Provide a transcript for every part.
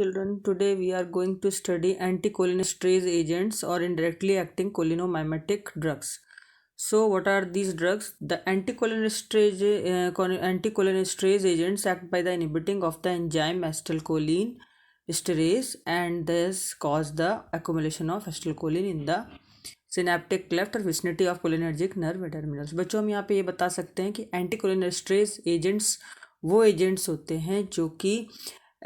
Children, today we are going to study anticholinesterase agents or indirectly acting cholinomimetic drugs. So, what are these drugs? The anticholinesterase agents act by the inhibiting of the enzyme acetylcholinesterase and thus cause the accumulation of acetylcholine in the synaptic cleft और vicinity of cholinergic nerve terminals. बच्चों हम यहाँ पे ये बता सकते हैं कि एंटीकोलिनेस्ट्रेज एजेंट्स वो एजेंट्स होते हैं जो कि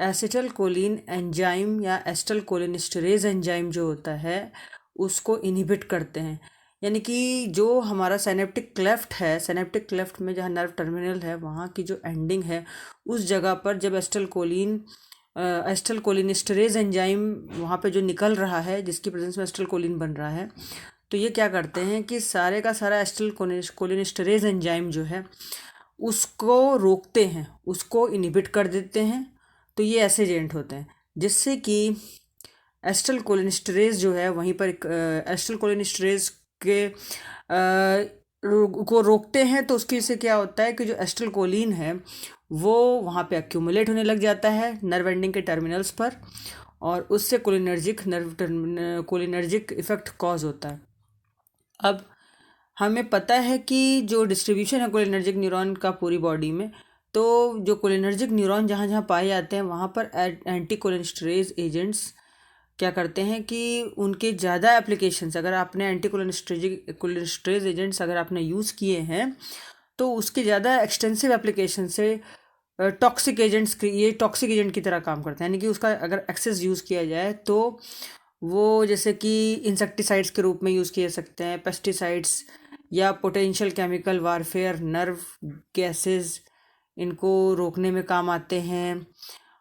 एसिटलकोलिन एंजाइम या एसिटलकोलिनेस्टरेज एंजाइम जो होता है उसको इनहिबिट करते हैं। यानी कि जो हमारा सिनेप्टिक क्लेफ्ट है, सिनेप्टिक क्लेफ्ट में जहाँ नर्व टर्मिनल है वहाँ की जो एंडिंग है उस जगह पर जब एसिटलकोलिनेस्टरेज एंजाइम वहाँ पे जो निकल रहा है जिसकी प्रेजेंस में एसिटलकोलिन बन रहा है, तो ये क्या करते हैं कि सारे का सारा एसिटलकोलिनेस्टरेज एंजाइम जो है उसको रोकते हैं, उसको इनहिबिट कर देते हैं। तो ये ऐसे एजेंट होते हैं जिससे कि एसिटलकोलिनेस्टरेज जो है वहीं पर एसिटलकोलिनेस्टरेज के को रोकते हैं। तो उसकी वजह से क्या होता है कि जो एसिटलकोलिन है वो वहाँ पे एक्यूमुलेट होने लग जाता है नर्व एंडिंग के टर्मिनल्स पर और उससे कोलिनर्जिक इफेक्ट कॉज होता है। अब हमें पता है कि जो डिस्ट्रीब्यूशन है कोलिनर्जिक न्यूरॉन का पूरी बॉडी में, तो जो कोलिनर्जिक न्यूरॉन जहाँ जहाँ पाए जाते हैं वहाँ पर एंटीकोलिनेस्टरेज एजेंट्स क्या करते हैं कि उनके ज़्यादा एप्लीकेशंस, अगर आपने एंटीकोलिनेस्टरेज एजेंट्स अगर आपने यूज़ किए हैं तो उसके ज़्यादा एक्सटेंसिव एप्लीकेशन से टॉक्सिक एजेंट्स ये टॉक्सिक एजेंट की तरह काम करते हैं। यानी कि उसका अगर एक्सेस यूज़ किया जाए तो वो जैसे कि इंसेक्टिसाइड्स के रूप में यूज़ किए सकते हैं, पेस्टिसाइड्स या potential chemical warfare, nerve gases इनको रोकने में काम आते हैं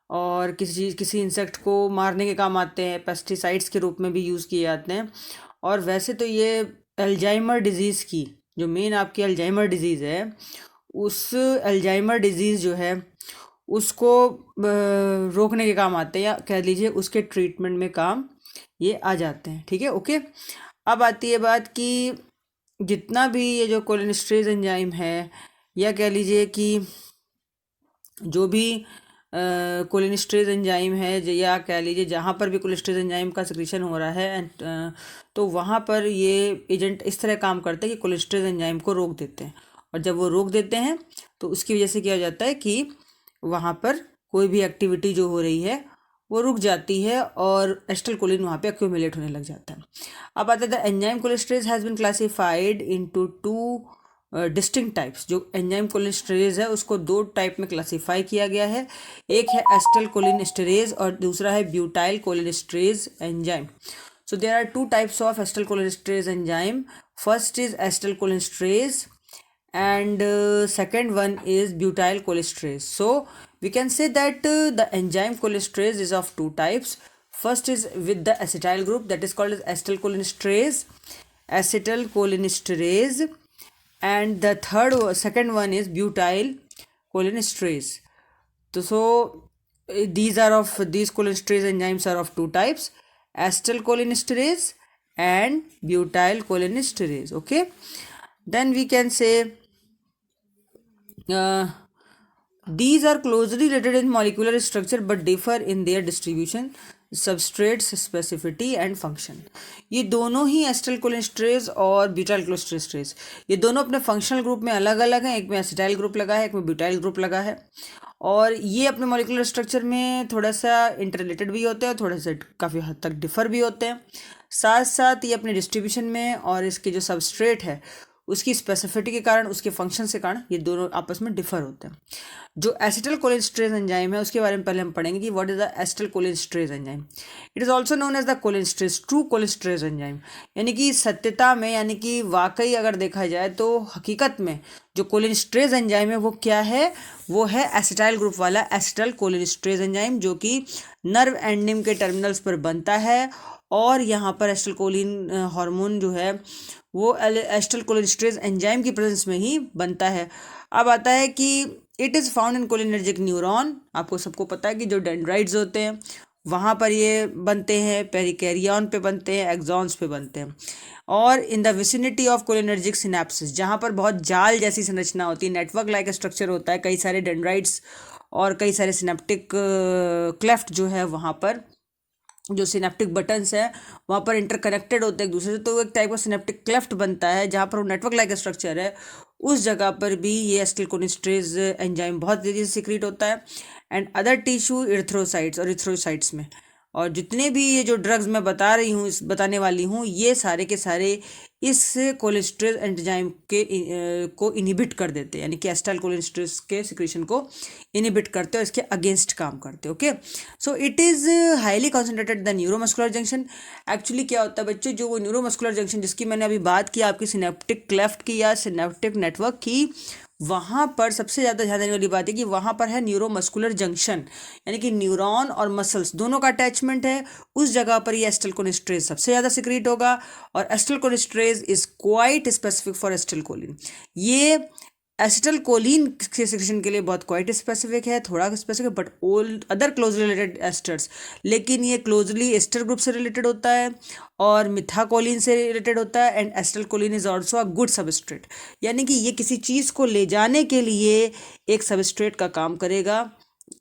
और किसी इंसेक्ट को मारने के काम आते हैं, पेस्टिसाइड्स के रूप में भी यूज़ किए जाते हैं। और वैसे तो ये अल्जाइमर डिजीज़ की जो मेन आपकी अल्जाइमर डिजीज़ है उस अल्जाइमर डिजीज़ जो है उसको रोकने के काम आते हैं या कह लीजिए उसके ट्रीटमेंट में काम ये आ जाते हैं। ठीक है, ओके। अब आती है बात कि जितना भी ये जो कोलिनेस्टरेज एंजाइम है या कह लीजिए कि जो भी कोलिनेस्टरेज एंजाइम है या कह लीजिए जहाँ पर भी कोलिनेस्टरेज एंजाइम का सिक्रीशन हो रहा है तो वहाँ पर ये एजेंट इस तरह काम करते हैं कि कोलिनेस्टरेज एंजाइम को रोक देते हैं। और जब वो रोक देते हैं तो उसकी वजह से क्या हो जाता है कि वहाँ पर कोई भी एक्टिविटी जो हो रही है वो रुक जाती है और एसिटलकोलिन वहाँ पे एक्यूमुलेट होने लग जाता है। अब आता है the enzyme cholinesterase has been classified into two distinct types. जो एंजाइम कोलेस्ट्रेज है उसको दो टाइप में क्लासीफाई किया गया है, एक है एसिटलकोलिनेस्टरेज और दूसरा है butyl cholinesterase enzyme. So there are two types of acetylcholinesterase enzyme. First is acetylcholinesterase and second one is butyl cholinesterase. So we can say that the enzyme cholinesterase is of two types. First is with the acetyl group, that is called as acetylcholinesterase, and the second one is butyl cholinesterase. So these cholinesterase enzymes are of two types, acetylcholinesterase and butyl cholinesterase. Okay, then we can say these are closely related in molecular structure but differ in their distribution, substrates, specificity and function. ये दोनों ही एसिटलकोलिनेस्टरेज और butyl कोलिनेस्टरेज ये दोनों अपने functional group में अलग अलग हैं। एक में एसिटाइल ग्रुप लगा है, एक में ब्यूटाइल ग्रुप लगा है और ये अपने मॉलिक्यूलर स्ट्रक्चर में थोड़ा सा इंटररिलेटेड भी होते हैं, थोड़े से काफ़ी हद तक डिफर भी होते हैं। साथ साथ ये अपने डिस्ट्रीब्यूशन में और इसके जो सबस्ट्रेट है उसकी स्पेसिफिटी के कारण, उसके फंक्शन के कारण ये दोनों आपस में डिफर होते हैं। जो एसिटलकोलिनेस्टरेज एंजाइम है उसके बारे में पहले हम पढ़ेंगे कि what is the acetylcholinesterase enzyme. It is also known as the cholinesterase, true cholinesterase enzyme. यानी कि सत्यता में, यानी कि वाकई अगर देखा जाए तो हकीकत में जो कोलिनेस्टरेज एंजाइम है वो क्या है, वो है एसिटाइल ग्रुप वाला एसिटलकोलिनेस्टरेज एंजाइम जो कि नर्व एंडिंग के टर्मिनल्स पर बनता है और यहाँ पर एसिटलकोलिन हार्मोन जो है वो एसिटलकोलिनेस्टरेज एंजाइम की प्रेजेंस में ही बनता है। अब आता है कि it is found in cholinergic neuron. आपको सबको पता है कि जो डेंड्राइट्स होते हैं वहाँ पर ये बनते हैं, पेरिकैरियन पे बनते हैं, एक्सॉन्स पे बनते हैं और in the vicinity of cholinergic synapses जहाँ पर बहुत जाल जैसी संरचना होती है, नेटवर्क लाइक स्ट्रक्चर होता है, कई सारे डेंड्राइट्स और कई सारे सिनेप्टिक क्लेफ्ट जो है वहाँ पर जो सिनेप्टिक बटन्स है वहाँ पर इंटरकनेक्टेड होते हैं एक दूसरे से, तो एक टाइप का सिनेप्टिक क्लेफ्ट बनता है जहाँ पर वो नेटवर्क लाइक स्ट्रक्चर है। उस जगह पर भी ये एसिटिलकोलिनेस्टरेज एंजाइम बहुत तेज़ी से सिक्रीट होता है। एंड अदर टिश्यू इरिथ्रोसाइट्स और इरिथ्रोसाइट्स में, और जितने भी ये जो ड्रग्स मैं बता रही हूँ, इस बताने वाली हूँ, ये सारे के सारे इस कोलेस्ट्रेज एंजाइम के को इनहिबिट कर देते हैं, यानी कि एसिटाइल कोलेस्ट्रेज के सिक्रीशन को इनहिबिट करते हैं और इसके अगेंस्ट काम करते हैं। Okay, so it is highly concentrated the neuromuscular junction. Actually क्या होता है बच्चों, जो वो न्यूरोमस्कुलर जंक्शन जिसकी मैंने अभी बात की आपकी सिनेप्टिक क्लेफ्ट की या सिनेप्टिक नेटवर्क की, वहाँ पर सबसे ज़्यादा ध्यान देने वाली बात है कि वहाँ पर है न्यूरोमस्कुलर जंक्शन, यानी कि न्यूरॉन और मसल्स दोनों का अटैचमेंट है। उस जगह पर ये एसिटिलकोलिनेस्टरेज सबसे ज़्यादा सिक्रीट होगा, और acetylcholinesterase is quite specific for acetylcholine. ये एसिटिलकोलिन के सिक्रीशन के लिए बहुत क्वाइट स्पेसिफिक है, थोड़ा specific, but all other closely related esters, लेकिन ये क्लोजली एस्टर ग्रुप से रिलेटेड होता है और मिथाकोलिन से रिलेटेड होता है। And acetylcholine is also a good substrate, यानी कि ये किसी चीज़ को ले जाने के लिए एक सबस्ट्रेट का काम करेगा।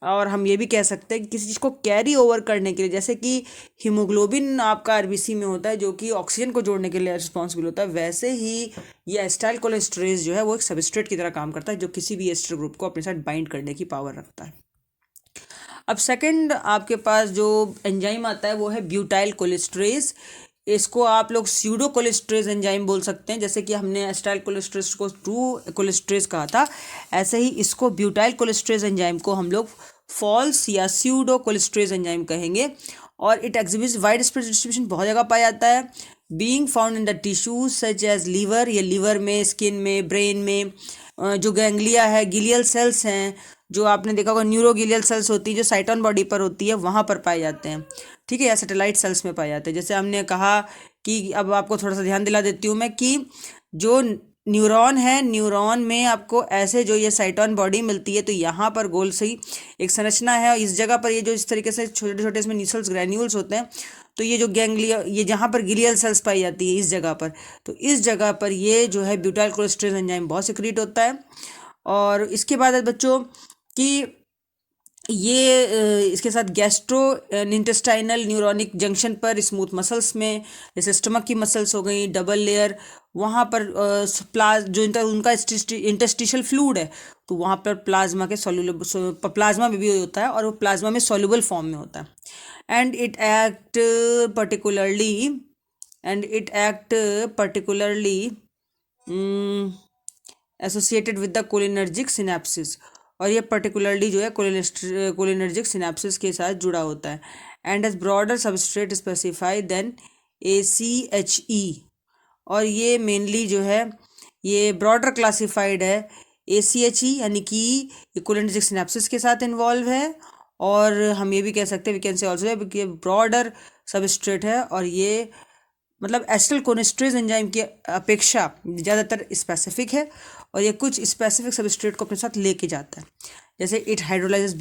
और हम ये भी कह सकते हैं कि किसी चीज़ को कैरी ओवर करने के लिए, जैसे कि हीमोग्लोबिन आपका आरबीसी में होता है जो कि ऑक्सीजन को जोड़ने के लिए रिस्पॉन्सिबल होता है, वैसे ही ये एसिटाइल कोलेस्टरेज जो है वो एक सबस्ट्रेट की तरह काम करता है जो किसी भी एस्टर ग्रुप को अपने साथ बाइंड करने की पावर रखता है। अब सेकंड आपके पास जो एंजाइम आता है वो है ब्यूटाइल कोलेस्टरेज। इसको आप लोग स्यूडो कोलेस्ट्रेज एंजाइम बोल सकते हैं, जैसे कि हमने एसिटाइल कोलेस्ट्रेज को ट्रू कोलेस्ट्रेज कहा था, ऐसे ही इसको ब्यूटाइल कोलेस्ट्रेज एंजाइम को हम लोग फॉल्स या स्यूडो कोलेस्ट्रेज एंजाइम कहेंगे। और it exhibits widespread distribution, बहुत जगह पाया जाता है। Being found in the tissues such as liver, ये लीवर में, स्किन में, ब्रेन में, जो गैंग्लिया है, गिलियल सेल्स हैं, जो आपने देखा होगा न्यूरोगिलियल सेल्स होती है जो साइटोन बॉडी पर होती है, वहाँ पर पाए जाते हैं। ठीक है, या सैटेलाइट सेल्स में पाए जाते हैं। जैसे हमने कहा कि अब आपको थोड़ा सा ध्यान दिला देती हूँ मैं कि जो न्यूरॉन है, न्यूरॉन में आपको ऐसे जो ये साइटोन बॉडी मिलती है, तो यहाँ पर गोल सी एक संरचना है और इस जगह पर ये जो इस तरीके से छोटे छोटे इसमें न्यूसल्स ग्रैन्यूल्स होते हैं, तो ये जो गैंग्लिया, ये जहाँ पर गिलियल सेल्स पाई जाती है इस जगह पर, तो इस जगह पर ये जो है ब्यूटाइल कोलेस्ट्रेज एंजाइम बहुत सिक्रीट होता है। और इसके बाद है बच्चों कि ये इसके साथ गैस्ट्रो इंटेस्टाइनल न्यूरोनिक जंक्शन पर स्मूथ मसल्स में, जैसे स्टमक की मसल्स हो गई डबल लेयर, वहाँ पर जो उनका इंटस्टिशियल फ्लूइड है, तो वहाँ पर प्लाज्मा के सॉल्युबल, प्लाज्मा में भी होता है और वो प्लाज्मा में सॉल्युबल फॉर्म में होता है। And it act particularly associated with the cholinergic synapses, और ये पर्टिकुलरली जो है कोलिनर्जिक सिनेप्सिस के साथ जुड़ा होता है। And as broader substrate specify than ACHE, और ये मेनली जो है ये ब्रॉडर क्लासिफाइड है ACHE, यानी कि कोलिनर्जिक सिनेप्सिस के साथ इन्वॉल्व है। और हम ये भी कह सकते हैं, वी कैन से ऑल्सो है कि ब्रॉडर सबस्ट्रेट है, और ये मतलब एसिटिलकोलिनेस्टरेज एंजाइम की अपेक्षा ज़्यादातर स्पेसिफिक है, और ये कुछ स्पेसिफिक सबस्ट्रेट को अपने साथ लेके जाता है। जैसे इट हाइड्रोलाइजेस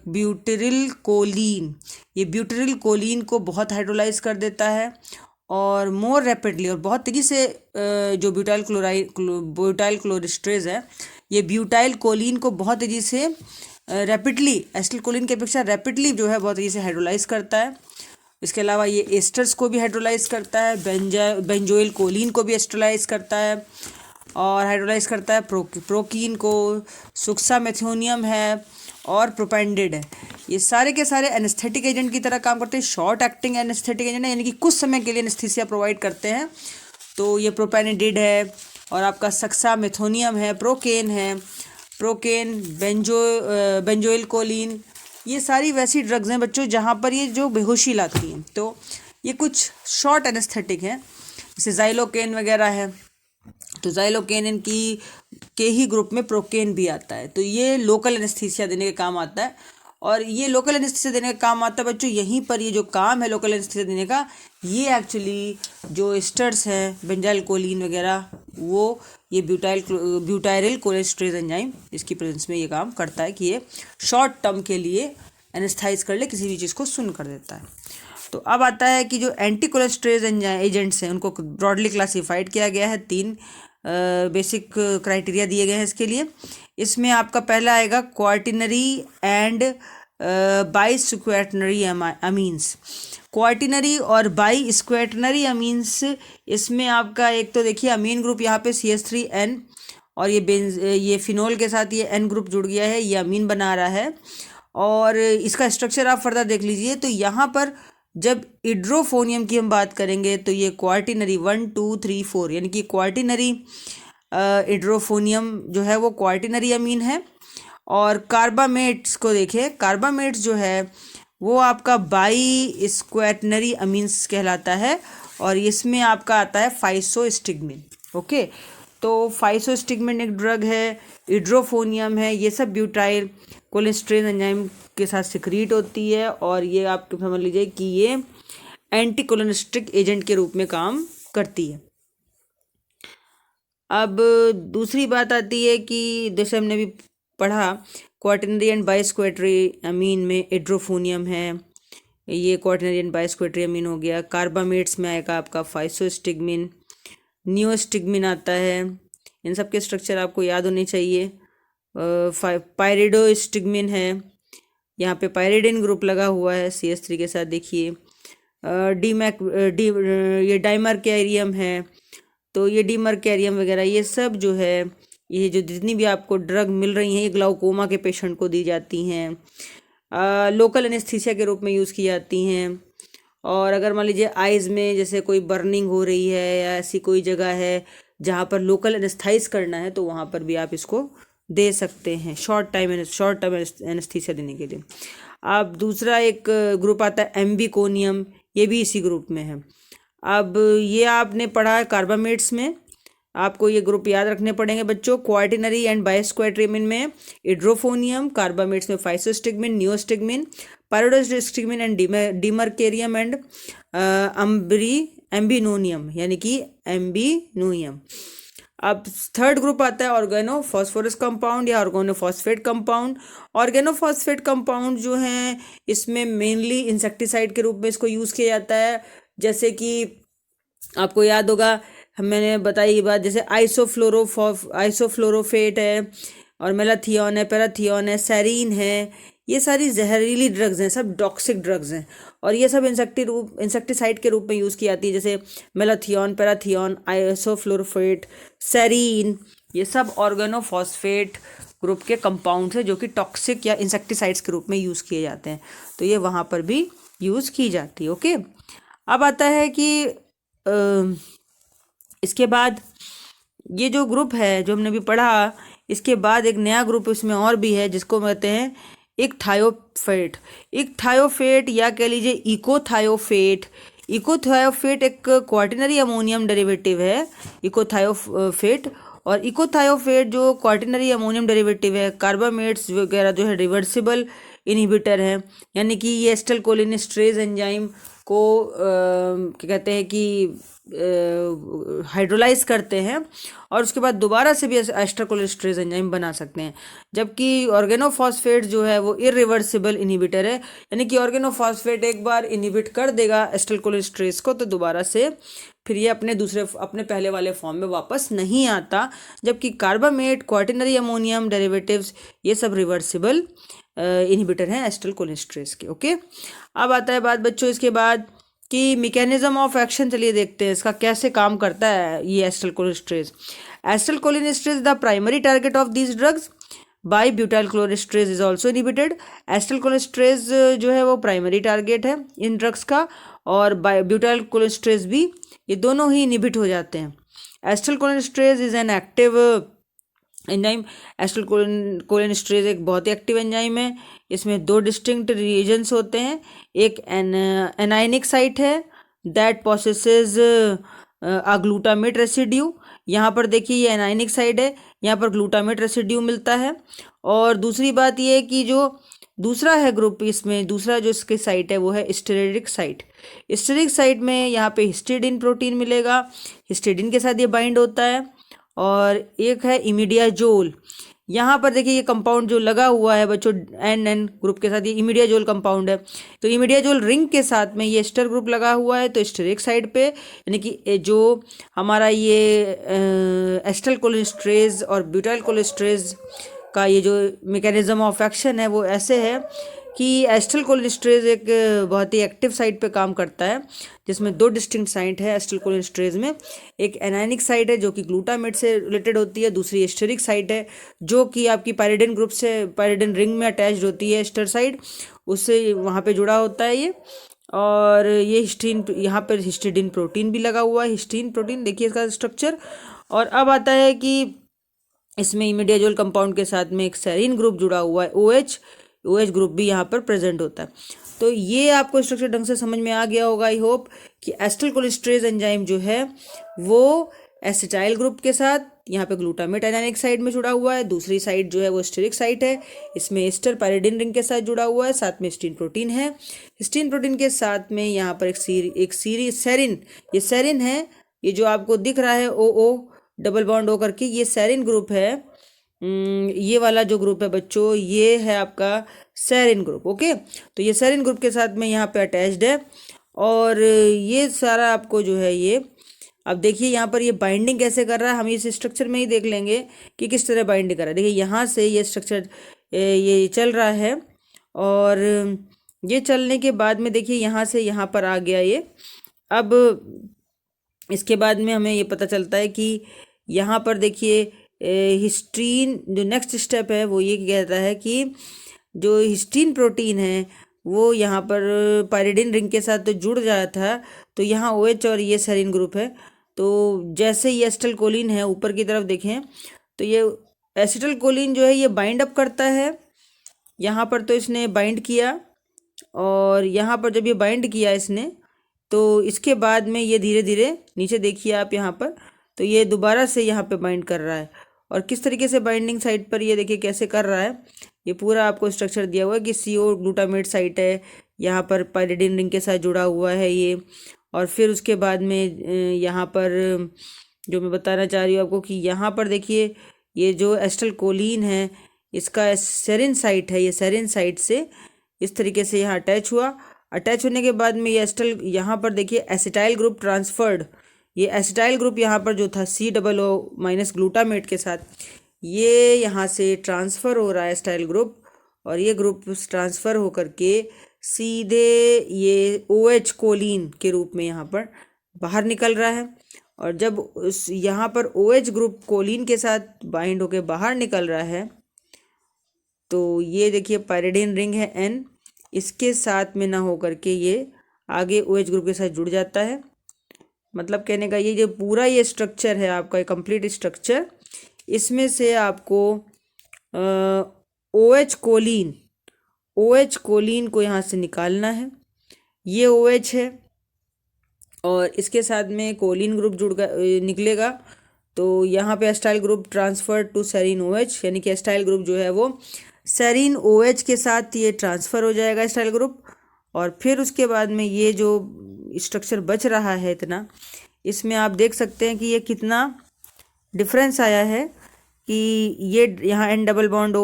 ब्यूटेरिल कोलिन, ये ब्यूटेरिल कोलिन को बहुत हाइड्रोलाइज कर देता है, और मोर रैपिडली, और बहुत तेज़ी से जो ब्यूटाइल क्लोरेस्ट्रेज है, ये ब्यूटाइल कोलिन को बहुत तेज़ी से रैपिडली, एसिटिलकोलिन की अपेक्षा रैपिडली जो है बहुत तेज़ी से हाइड्रोलाइज करता है। इसके अलावा ये एस्टर्स को भी हाइड्रोलाइज करता है, बेंजोइल कोलिन को भी एस्ट्रोलाइज करता है और हाइड्रोलाइज करता है, प्रोकीन को, सुक्सामेथोनियम है और प्रोपेंडिड है। ये सारे के सारे एनेस्थेटिक एजेंट की तरह काम करते हैं, शॉर्ट एक्टिंग एनेस्थेटिक एजेंट है, यानी कि कुछ समय के लिए एनेस्थीसिया प्रोवाइड करते हैं। तो ये प्रोपेनिडिड है, और आपका सक्सामेथोनियम है, प्रोकेन, बेंजोइल कोलिन, ये सारी वैसी ड्रग्स हैं बच्चों जहाँ पर ये जो बेहोशी लाती हैं। तो ये कुछ शॉर्ट एनेस्थेटिक हैं, जैसे जाइलोकेन वगैरह है, तो जाइलोकेन के ही ग्रुप में प्रोकेन भी आता है। तो ये लोकल एनेस्थीसिया देने के काम आता है, और ये लोकल एनेस्थीसिया देने का काम आता है बच्चों, यहीं पर ये जो काम है लोकल एनेस्थीसिया देने का, ये एक्चुअली जो एस्टर्स हैं, बेंजाइल कोलिन वगैरह, वो ये ब्यूटाइरिल कोलेस्ट्रेज एंजाइम इसकी प्रेजेंस में ये काम करता है कि ये शॉर्ट टर्म के लिए एनेस्थाइज कर ले, किसी भी चीज़ को सुन कर देता है। तो अब आता है कि जो एंटी कोलेस्ट्रेज एजेंट्स हैं उनको ब्रॉडली क्लासीफाइड किया गया है 3 बेसिक क्राइटेरिया दिए गए हैं इसके लिए। इसमें आपका पहला आएगा quaternary and bisquaternary amines. Quaternary और बाई स्क्वेटनरी अमीन्स, इसमें आपका एक तो देखिए अमीन ग्रुप यहाँ पे CH3N और ये फिनोल के साथ ये N ग्रुप जुड़ गया है, ये अमीन बना रहा है। और इसका स्ट्रक्चर आप फर्दर देख लीजिए। तो यहाँ पर जब इड्रोफोनियम की हम बात करेंगे तो ये क्वार्टिनरी 1 2 3 4 यानी कि क्वार्टिनरी इड्रोफोनियम जो है वो क्वार्टिनरी अमीन है। और कार्बामेट्स को देखिए, कार्बामेट्स जो है वो आपका बाई स्क्वेटनरी अमीन्स कहलाता है और इसमें आपका आता है फाइसोस्टिग्मिन। ओके, तो फाइसोस्टिग्मिन एक ड्रग है, इड्रोफोनियम है, ये सब ब्यूटाइल कोलेस्ट्रेज एंजाइम के साथ सिक्रीट होती है और ये आप समझ लीजिए कि ये एंटीकोलिनेस्टिक एजेंट के रूप में काम करती है। अब दूसरी बात आती है कि जैसे हमने भी पढ़ा क्वार्टिनरी एंड बाइस्क्वेटरी अमीन में इड्रोफोनियम है, ये क्वार्टिनरी एंड बाइस्क्वेटरी अमीन हो गया। कार्बामेट्स में आएगा आपका फाइसोस्टिग्मिन, नियोस्टिग्मिन आता है। इन सब के स्ट्रक्चर आपको याद होने चाहिए। पायरिडोस्टिग्मिन है, यहाँ पे पायरिडिन ग्रुप लगा हुआ है CH3 के साथ, देखिए। ये डाइमरकैरियम है, तो ये डीमरकैरियम वगैरह ये सब जो है, ये जो जितनी भी आपको ड्रग मिल रही हैं ये ग्लाउकोमा के पेशेंट को दी जाती हैं, लोकल एनेस्थीसिया के रूप में यूज़ की जाती हैं। और अगर मान लीजिए आइज़ में जैसे कोई बर्निंग हो रही है या ऐसी कोई जगह है जहाँ पर लोकल एनेस्थाइज करना है तो वहाँ पर भी आप इसको दे सकते हैं शॉर्ट टाइम एनेस्थीसिया देने के लिए। अब दूसरा एक ग्रुप आता है एम्बिकोनियम, ये भी इसी ग्रुप में है। अब ये आपने पढ़ा है कार्बामेट्स में, आपको ये ग्रुप याद रखने पड़ेंगे बच्चों। क्वार्टिनरी एंड बाइस्क्वेटरी अमीन में इड्रोफोनियम, कार्बामेट्स में फाइसोस्टिग्मिन, नियोस्टिग्मिन, पायरिडोस्टिग्मिन एंड डीमरकेरियम एंड एम्बिनोनियम यानी कि एम्बिनोनियम। अब थर्ड ग्रुप आता है ऑर्गेनोफॉस्फोरस कंपाउंड या ऑर्गेनोफॉस्फेट कंपाउंड। ऑर्गेनोफॉस्फेट कंपाउंड जो हैं इसमें मेनली इंसेक्टिसाइड के रूप में इसको यूज़ किया जाता है। जैसे कि आपको याद होगा मैंने बताई ये बात, जैसे आइसोफ्लोरोफेट है और मेलाथियोन है, पैराथियोन है, सेरीन है, ये सारी जहरीली ड्रग्स हैं, सब टॉक्सिक ड्रग्स हैं और ये सब इंसेक्टिसाइड के रूप में यूज़ की जाती है। जैसे मेलाथियोन, पैराथियोन, आइसोफ्लोरोफेट, सेरीन, ये सब ऑर्गेनोफॉस्फेट ग्रुप के कंपाउंड्स हैं जो कि टॉक्सिक या इंसेक्टिसाइड्स के रूप में यूज़ किए जाते हैं, तो ये वहाँ पर भी यूज़ की जाती है। ओके, अब आता है कि इसके बाद ये जो ग्रुप है जो हमने भी पढ़ा, इसके बाद एक नया ग्रुप इसमें और भी है जिसको कहते हैं इकथायोफेट। इकथायोफेट या कह लीजिए इकोथायोफेट। इकोथायोफेट एक क्वार्टिनरी अमोनियम डेरिवेटिव है इकोथायोफेट, और इकोथायोफेट जो क्वार्टिनरी अमोनियम डेरिवेटिव है, कार्बामेट्स वगैरह जो है रिवर्सिबल इनहिबिटर है, यानी कि ये एसिटाइलकोलिनेस्टरेज एंजाइम को क्या कहते हैं कि हाइड्रोलाइज करते हैं और उसके बाद दोबारा से भी एसिटाइलकोलिनेस्टरेज एंजाइम बना सकते हैं। जबकि ऑर्गेनोफॉस्फेट जो है वो इरिवर्सिबल इनहिबिटर है, यानी कि ऑर्गेनोफॉस्फेट एक बार इनहिबिट कर देगा एसिटाइलकोलिनेस्टरेज को तो दोबारा से फिर ये अपने पहले वाले फॉर्म में वापस नहीं आता। जबकि कार्बामेट, क्वार्टिनरी अमोनियम डेरिवेटिव्स ये सब रिवर्सिबल इनहिबिटर हैं एसिटाइलकोलिनेस्टरेज के। ओके, अब आता है बात बच्चों इसके बाद कि मैकेनिज्म ऑफ एक्शन, चलिए देखते हैं इसका कैसे काम करता है ये acetylcholinesterase. Acetylcholinesterase the primary target of these drugs, by butyrylcholinesterase is also inhibited. Acetylcholinesterase जो है वो प्राइमरी टारगेट है इन ड्रग्स का और ब्यूटाइलकोलिनेस्टरेज भी, ये दोनों ही इनहिबिट हो जाते हैं। एसिटाइलकोलिनेस्टरेज इज एन एक्टिव एंजाइम। एसिटाइलकोलिनेस्टरेज एक बहुत ही एक्टिव एंजाइम है। इसमें दो डिस्टिंक्ट रीजन्स होते हैं, एक एनायनिक साइट है that possesses a glutamate residue. यहाँ पर देखिए ये एनायनिक साइट है, यहाँ पर ग्लूटामेट रेसिड्यू मिलता है। और दूसरी बात ये है कि जो दूसरा है ग्रुप, इसमें दूसरा जो इसकी साइट है वो है स्टेरिक साइट। स्टेरिक साइट में यहाँ पे हिस्टिडीन प्रोटीन मिलेगा, हिस्टिडीन के साथ ये बाइंड होता है। और एक है इमिडियाजोल। यहाँ पर देखिए ये कंपाउंड जो लगा हुआ है बच्चों एन एन ग्रुप के साथ, ये इमिडियाजोल कंपाउंड है। तो इमिडियाजोल रिंग के साथ में ये एस्टर ग्रुप लगा हुआ है, तो स्टेरिक साइड पे, यानी कि जो हमारा ये एस्टर कोलेस्ट्रेज और ब्यूटाइल कोलेस्ट्रेज का ये जो मैकेनिज्म ऑफ एक्शन है वो ऐसे है कि एस्टर कोलेस्ट्रेज एक बहुत ही एक्टिव साइट पे काम करता है, जिसमें दो डिस्टिंक्ट साइट है एस्टर कोलेस्ट्रेज में। एक एनायनिक साइट है जो कि ग्लूटामेट से रिलेटेड होती है, दूसरी एस्टेरिक साइट है जो कि आपकी पायरिडिन ग्रुप से, पायरिडिन रिंग में अटैच्ड होती है एस्टर साइड, उससे वहाँ पे जुड़ा होता है ये। और ये हिस्टीन, यहाँ पर हिस्टिडीन प्रोटीन भी लगा हुआ है, हिस्टीन प्रोटीन, देखिए इसका स्ट्रक्चर। और अब आता है कि इसमें इमिडाजोल कंपाउंड के साथ में एक सेरीन ग्रुप जुड़ा हुआ है, OH ग्रुप भी यहाँ पर प्रेजेंट होता है। तो ये आपको स्ट्रक्चर ढंग से समझ में आ गया होगा आई होप, कि एस्टर कोलेस्ट्रेज एंजाइम जो है वो एसिटाइल ग्रुप के साथ यहाँ पे ग्लूटामेट एनायनिक साइड में जुड़ा हुआ है, दूसरी साइड जो है वो स्टेरिक साइट है, इसमें एस्टर पायरिडिन रिंग के साथ जुड़ा हुआ है, साथ में हिस्टीन प्रोटीन है। हिस्टीन प्रोटीन के साथ में यहाँ पर एक सेरिन, ये सेरिन है, ये जो आपको दिख रहा है OO डबल बॉन्ड O करके, ये सेरिन ग्रुप है। ये वाला जो ग्रुप है बच्चों, ये है आपका सेरिन ग्रुप। ओके, तो ये सेरिन ग्रुप के साथ में यहाँ पे अटैच्ड है। और ये सारा आपको जो है ये, अब देखिए यहाँ पर ये बाइंडिंग कैसे कर रहा है, हम इस स्ट्रक्चर में ही देख लेंगे कि किस तरह बाइंडिंग कर रहा है। देखिए यहाँ से ये स्ट्रक्चर ये चल रहा है, और ये चलने के बाद में देखिए यहाँ से यहाँ पर आ गया ये। अब इसके बाद में हमें ये पता चलता है कि यहाँ पर देखिए हिस्टीन, जो नेक्स्ट स्टेप है वो ये कहता है कि जो हिस्टीन प्रोटीन है वो यहाँ पर पायरिडिन रिंग के साथ तो जुड़ जाया था, तो यहाँ OH और ये सेरिन ग्रुप है। तो जैसे ये एसिटल कोलिन है, ऊपर की तरफ देखें तो ये एसिटल कोलिन जो है ये बाइंड अप करता है यहाँ पर, तो इसने बाइंड किया, और यहाँ पर जब ये बाइंड किया इसने, तो इसके बाद में ये धीरे धीरे नीचे देखिए आप यहाँ पर, तो ये दोबारा से यहाँ पे बाइंड कर रहा है। और किस तरीके से बाइंडिंग साइट पर ये देखिए कैसे कर रहा है, ये पूरा आपको स्ट्रक्चर दिया हुआ है कि CO ग्लूटामेट साइट है, यहाँ पर पायरिडिन रिंग के साथ जुड़ा हुआ है ये। और फिर उसके बाद में यहाँ पर जो मैं बताना चाह रही हूँ आपको कि यहाँ पर देखिए ये जो एस्टल कोलिन है इसका सेरिन साइट है, ये सेरिन साइट से इस तरीके से यहाँ अटैच हुआ। अटैच होने के बाद में ये एस्टल, यहाँ पर देखिए एसिटाइल ग्रुप ट्रांसफर्ड, ये एसिटाइल ग्रुप यहाँ पर जो था COO- ग्लूटामेट के साथ, ये यहाँ से ट्रांसफ़र हो रहा है एसिटाइल ग्रुप, और ये ग्रुप ट्रांसफ़र होकर के सीधे ये OH कोलिन के रूप में यहाँ पर बाहर निकल रहा है। और जब उस यहाँ पर OH ग्रुप कोलिन के साथ बाइंड होकर बाहर निकल रहा है, तो ये देखिए पायरिडिन रिंग है N, इसके साथ में ना होकर के ये आगे OH ग्रुप के साथ जुड़ जाता है। मतलब कहने का ये जो पूरा ये स्ट्रक्चर है आपका, ये कंप्लीट स्ट्रक्चर, इसमें से आपको OH कोलिन को यहाँ से निकालना है। ये OH है और इसके साथ में कोलिन ग्रुप निकलेगा, तो यहाँ पे acetyl group transfer to serine OH, यानी कि एस्टाइल ग्रुप जो है वो सेरिन OH के साथ ये ट्रांसफ़र हो जाएगा एस्टाइल ग्रुप। और फिर उसके बाद में ये जो स्ट्रक्चर बच रहा है इतना, इसमें आप देख सकते हैं कि ये कितना डिफरेंस आया है कि ये यहाँ N double bond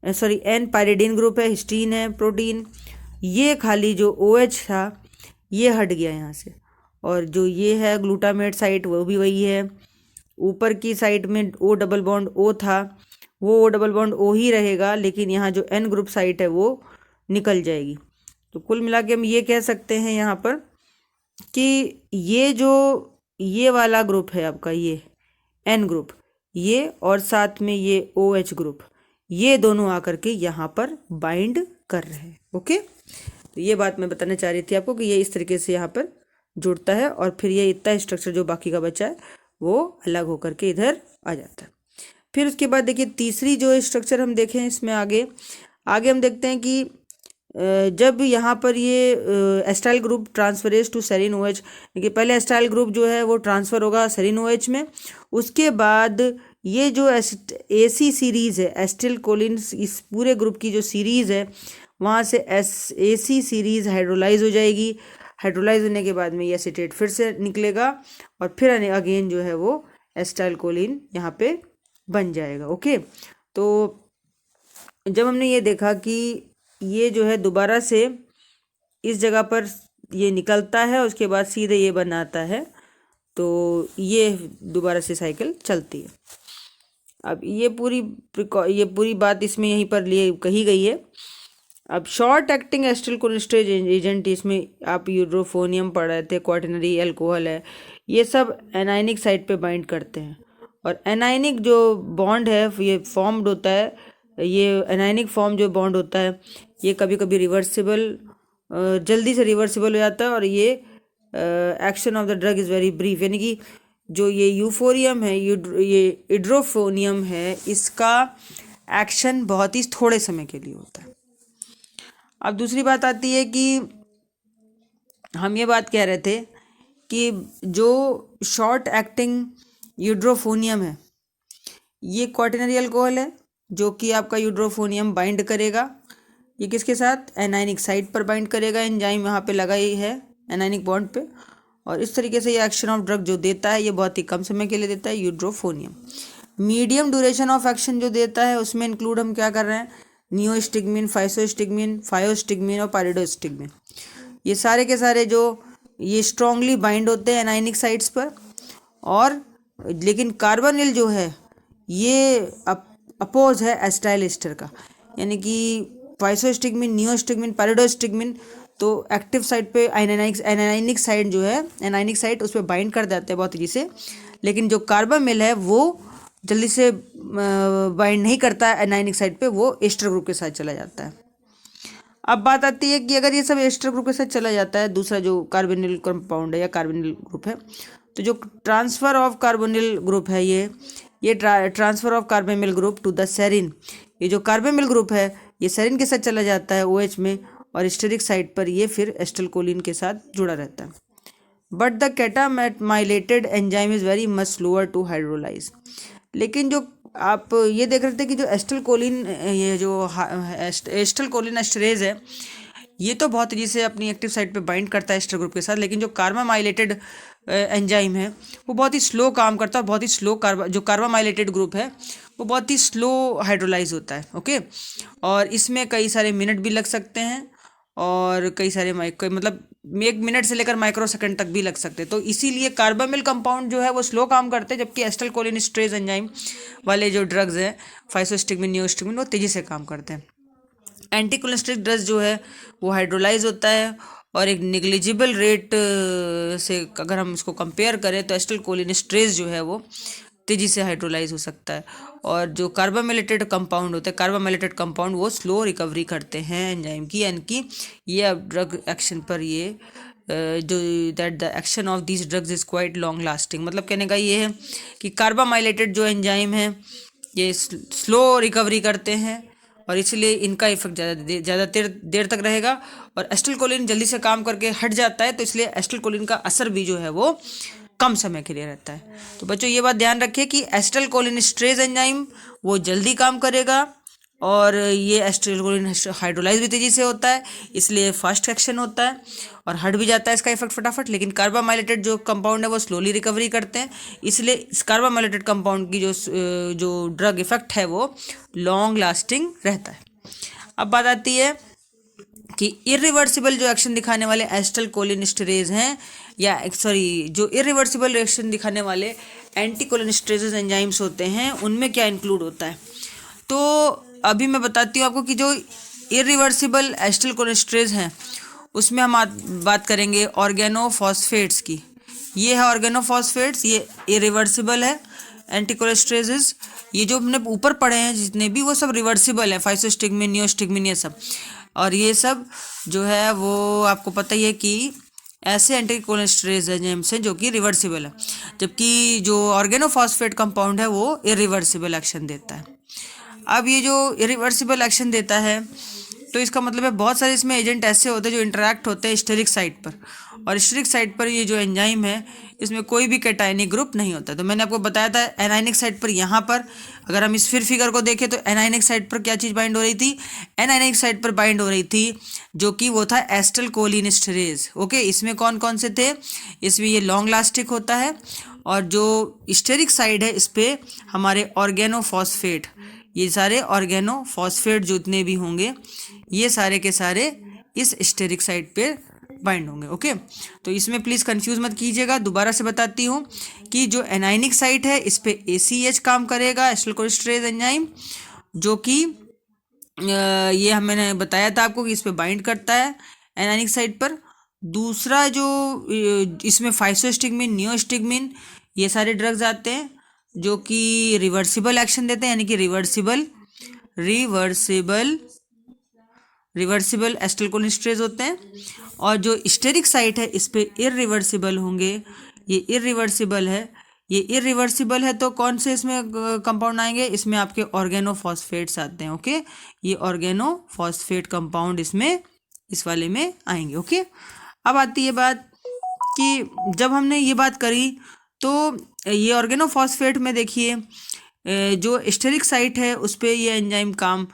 N pyridine group है, हिस्टीन है, प्रोटीन, ये खाली जो OH था ये हट गया यहाँ से, और जो ये है ग्लूटामेट साइट वो भी वही है। ऊपर की साइड में O डबल बॉन्ड O था, वो O डबल बॉन्ड O ही रहेगा, लेकिन यहाँ जो N ग्रुप साइट है वो निकल जाएगी। तो कुल मिला के हम ये कह सकते हैं यहाँ पर कि ये जो ये वाला ग्रुप है आपका, ये N ग्रुप, ये और साथ में ये OH ग्रुप, ये दोनों आकर के यहाँ पर बाइंड कर रहे हैं। ओके, तो ये बात मैं बताना चाह रही थी आपको कि ये इस तरीके से यहाँ पर जुड़ता है, और फिर ये इतना स्ट्रक्चर जो बाकी का बचा है वो अलग होकर के इधर आ जाता है। फिर उसके बाद देखिए तीसरी जो स्ट्रक्चर हम देखें इसमें आगे हम देखते हैं कि जब यहाँ पर ये acetyl group transferase to serine OH, देखिए पहले एस्टाइल ग्रुप जो है वो ट्रांसफ़र होगा सेरिन OH में, उसके बाद ये जो AC सीरीज़ है एस्टिल कोलिन, इस पूरे ग्रुप की जो सीरीज़ है वहाँ से AC सीरीज़ हाइड्रोलाइज हो जाएगी। हाइड्रोलाइज होने के बाद में ये एसीटेट फिर से निकलेगा, और फिर अगेन जो है वो एस्टाइल कोलिन यहाँ पे बन जाएगा। ओके, तो जब हमने ये देखा कि ये जो है दोबारा से इस जगह पर ये निकलता है, उसके बाद सीधे ये बनाता है, तो ये दोबारा से साइकिल चलती है। अब ये पूरी बात इसमें यहीं पर लिए कही गई है। अब शॉर्ट एक्टिंग एसिटिलकोलिनेस्टेरेज एजेंट, इसमें आप यूड्रोफोनियम पढ़ रहे थे, क्वाटरनरी अल्कोहल है, ये सब एनायनिक साइड पे बाइंड करते हैं। और एनायनिक जो बॉन्ड है ये फॉर्म्ड होता है, ये एनायनिक फॉर्म जो बॉन्ड होता है ये कभी कभी रिवर्सिबल, जल्दी से रिवर्सिबल हो जाता है। और ये action of the drug is very brief, यानी कि जो ये यूफोरियम है, ये इड्रोफोनियम है, इसका एक्शन बहुत ही थोड़े समय के लिए होता है। अब दूसरी बात आती है कि हम ये बात कह रहे थे कि जो शॉर्ट एक्टिंग यूड्रोफोनियम है ये क्वाटरनरी अल्कोहल है, जो कि आपका यूड्रोफोनियम बाइंड करेगा। ये किसके साथ? एनायनिक साइड पर बाइंड करेगा, एंजाइम यहाँ पे लगा ही है एनायनिक बॉन्ड पे। और इस तरीके से ये एक्शन ऑफ ड्रग जो देता है ये बहुत ही कम समय के लिए देता है, यूड्रोफोनियम। मीडियम ड्यूरेशन ऑफ एक्शन जो देता है उसमें इंक्लूड हम क्या कर रहे हैं? नियोस्टिग्मिन, फाइसोस्टिग्मिन, फायोस्टिग्मिन और पाइरिडोस्टिग्मिन, ये सारे के सारे जो ये स्ट्रांगली बाइंड होते हैं एनायनिक साइड्स पर। और लेकिन कार्बोनिल जो है ये अपोज है एसिटाइल एस्टर का, यानी कि फाइसोस्टिग्मिन, नियोस्टिग्मिन, पाइरिडोस्टिग्मिन तो एक्टिव साइड पे एनायनिक साइड जो है, एनायनिक साइड उस पर बाइंड कर जाते हैं बहुत तेजी से। लेकिन जो कार्बामिल है वो जल्दी से बाइंड नहीं करता है एनायनिक साइड पे, वो एस्टर ग्रुप के साथ चला जाता है। अब बात आती है कि अगर ये सब एस्टर ग्रुप के साथ चला जाता है, दूसरा जो कार्बोनिल कंपाउंड है या कार्बोनिल ग्रुप है, तो जो ट्रांसफर ऑफ कार्बोनिल ग्रुप है ये transfer of carbamyl group to the serine, ये जो कार्बामिल ग्रुप है ये सेरिन के साथ चला जाता है OH में, और एस्टेरिक साइड पर ये फिर एसिटिलकोलिन के साथ जुड़ा रहता है। But the carbamylated enzyme is very much slower to hydrolyse. लेकिन जो आप ये देख रहे थे कि जो एसिटिलकोलिन, ये जो एसिटिलकोलिन एस्टरेज है ये तो बहुत तेजी से अपनी एक्टिव साइट पे बाइंड करता है एस्टर ग्रुप के साथ, लेकिन जो कार्बामाइलेटेड एंजाइम है वो बहुत ही स्लो काम करता है, बहुत ही स्लो जो कार्बामाइलेटेड ग्रुप है वो बहुत ही स्लो हाइड्रोलाइज होता है। ओके, और इसमें कई सारे मिनट भी लग सकते हैं और कई सारे मतलब 1 मिनट से लेकर माइक्रोसेकंड तक भी लग सकते हैं। तो इसीलिए कार्बामिल कंपाउंड जो है वो स्लो काम करते हैं, जबकि एसिटिलकोलिन एस्टरेज एंजाइम वाले जो ड्रग्स हैं फाइसोस्टिग्मिन, नियोस्टिग्मिन, वो तेज़ी से काम करते हैं। एंटीकोलिनेस्टेरिक ड्रग्स जो है वो हाइड्रोलाइज होता है, और एक निग्लिजिबल रेट से अगर हम इसको कंपेयर करें तो एसिटिलकोलिन एस्टरेज जो है वो तेज़ी से हाइड्रोलाइज हो सकता है। और जो कार्बामेलेटेड कंपाउंड होते हैं, कार्बामेलेटेड कंपाउंड वो स्लो रिकवरी करते हैं एंजाइम की, यानी कि ये अब ड्रग एक्शन पर ये जो that the action of this drugs is quite long lasting. मतलब कहने का ये है कि कार्बामाइलेटेड जो एंजाइम है ये स्लो रिकवरी करते हैं और इसलिए इनका इफेक्ट ज़्यादा देर तक रहेगा। और एसिटिलकोलिन जल्दी से काम करके हट जाता है, तो इसलिए एसिटिलकोलिन का असर भी जो है वो कम समय के लिए रहता है। तो बच्चों ये बात ध्यान रखिए कि एसिटिलकोलिन एस्टरेज एंजाइम वो जल्दी काम करेगा, और ये एसिटिलकोलिन हाइड्रोलाइज भी तेज़ी से होता है, इसलिए फास्ट एक्शन होता है और हट भी जाता है इसका इफेक्ट फटाफट। लेकिन कार्बामाइलेटेड जो कंपाउंड है वो स्लोली रिकवरी करते हैं, इसलिए इस कार्बामाइलेटेड कंपाउंड की जो ड्रग इफेक्ट है वो लॉन्ग लास्टिंग रहता है। अब बात आती है कि इरिवर्सिबल जो एक्शन दिखाने वाले एसिटिलकोलिन एस्टरेज हैं, या जो इरिवर्सिबल रिएक्शन दिखाने वाले एंटीकोलिन एस्टरेज एंजाइम्स होते हैं, उनमें क्या इंक्लूड होता है। तो अभी मैं बताती हूँ आपको कि जो इरिवर्सिबल एसिटिलकोलिन एस्टरेज हैं उसमें हम बात करेंगे ऑर्गेनोफॉस्फेट्स की। ये है ऑर्गेनोफॉस्फेट्स, ये इरिवर्सिबल है एंटीकोलेस्ट्रेजेस। ये जो हमने ऊपर पढ़े हैं जितने भी वो सब रिवर्सिबल है, फाइसोस्टिग्मिन, नियोस्टिग्मिन, ये सब। और ये सब जो है वो आपको पता ही है कि ऐसे एंटीकोलेस्ट्रेज एंजाइम्स हैं जो कि रिवर्सिबल है, जबकि जो ऑर्गेनोफॉस्फेट कंपाउंड है वो इरिवर्सिबल एक्शन देता है। अब ये जो इरिवर्सिबल एक्शन देता है तो इसका मतलब है बहुत सारे इसमें एजेंट ऐसे होते हैं जो इंटरैक्ट होते हैं स्टेरिक साइट पर, और स्टेरिक साइट पर ये जो एंजाइम है इसमें कोई भी कैटायनिक ग्रुप नहीं होता। तो मैंने आपको बताया था एनायनिक साइट पर, यहाँ पर अगर हम इस फिगर को देखें तो एनायनिक साइट पर क्या चीज़ बाइंड हो रही थी, एनायनिक साइट पर बाइंड हो रही थी जो कि वो था एसिटिलकोलिन एस्टरेज। ओके, इसमें कौन कौन से थे, इसमें ये लॉन्ग लास्टिक होता है, और जो स्टेरिक साइड है इस पर हमारे ऑर्गेनोफॉस्फेट ये सारे ऑर्गेनोफॉस्फेट जितने भी होंगे ये सारे के सारे इस स्टेरिक साइट पे बाइंड होंगे। ओके, तो इसमें प्लीज़ कंफ्यूज मत कीजिएगा। दोबारा से बताती हूँ कि जो एनाइनिक साइट है इस पे ACH काम करेगा, एसिटिलकोलिस्ट्रेज एंजाइम, जो कि ये मैंने बताया था आपको कि इस पे बाइंड करता है एनाइनिक साइट पर। दूसरा जो इसमें फाइसोस्टिग्मिन, नियोस्टिग्मिन, ये सारे ड्रग्स आते हैं जो कि रिवर्सिबल एक्शन देते हैं, यानी कि रिवर्सिबल एसिटिलकोलिस्ट्रेज होते हैं। और जो स्टेरिक साइट है इस पे इरिवर्सिबल होंगे, ये इरिवर्सिबल है। ये इरिवर्सिबल है तो कौन से इसमें कंपाउंड आएंगे, इसमें आपके ऑर्गेनोफॉस्फेट्स आते हैं। ओके, ये ऑर्गेनोफॉस्फेट कंपाउंड इसमें इस वाले में आएंगे। ओके, अब आती है बात कि जब हमने ये बात करी तो ये ऑर्गेनोफॉस्फेट में देखिए जो स्टेरिक साइट है उस पर ये एंजाइम काम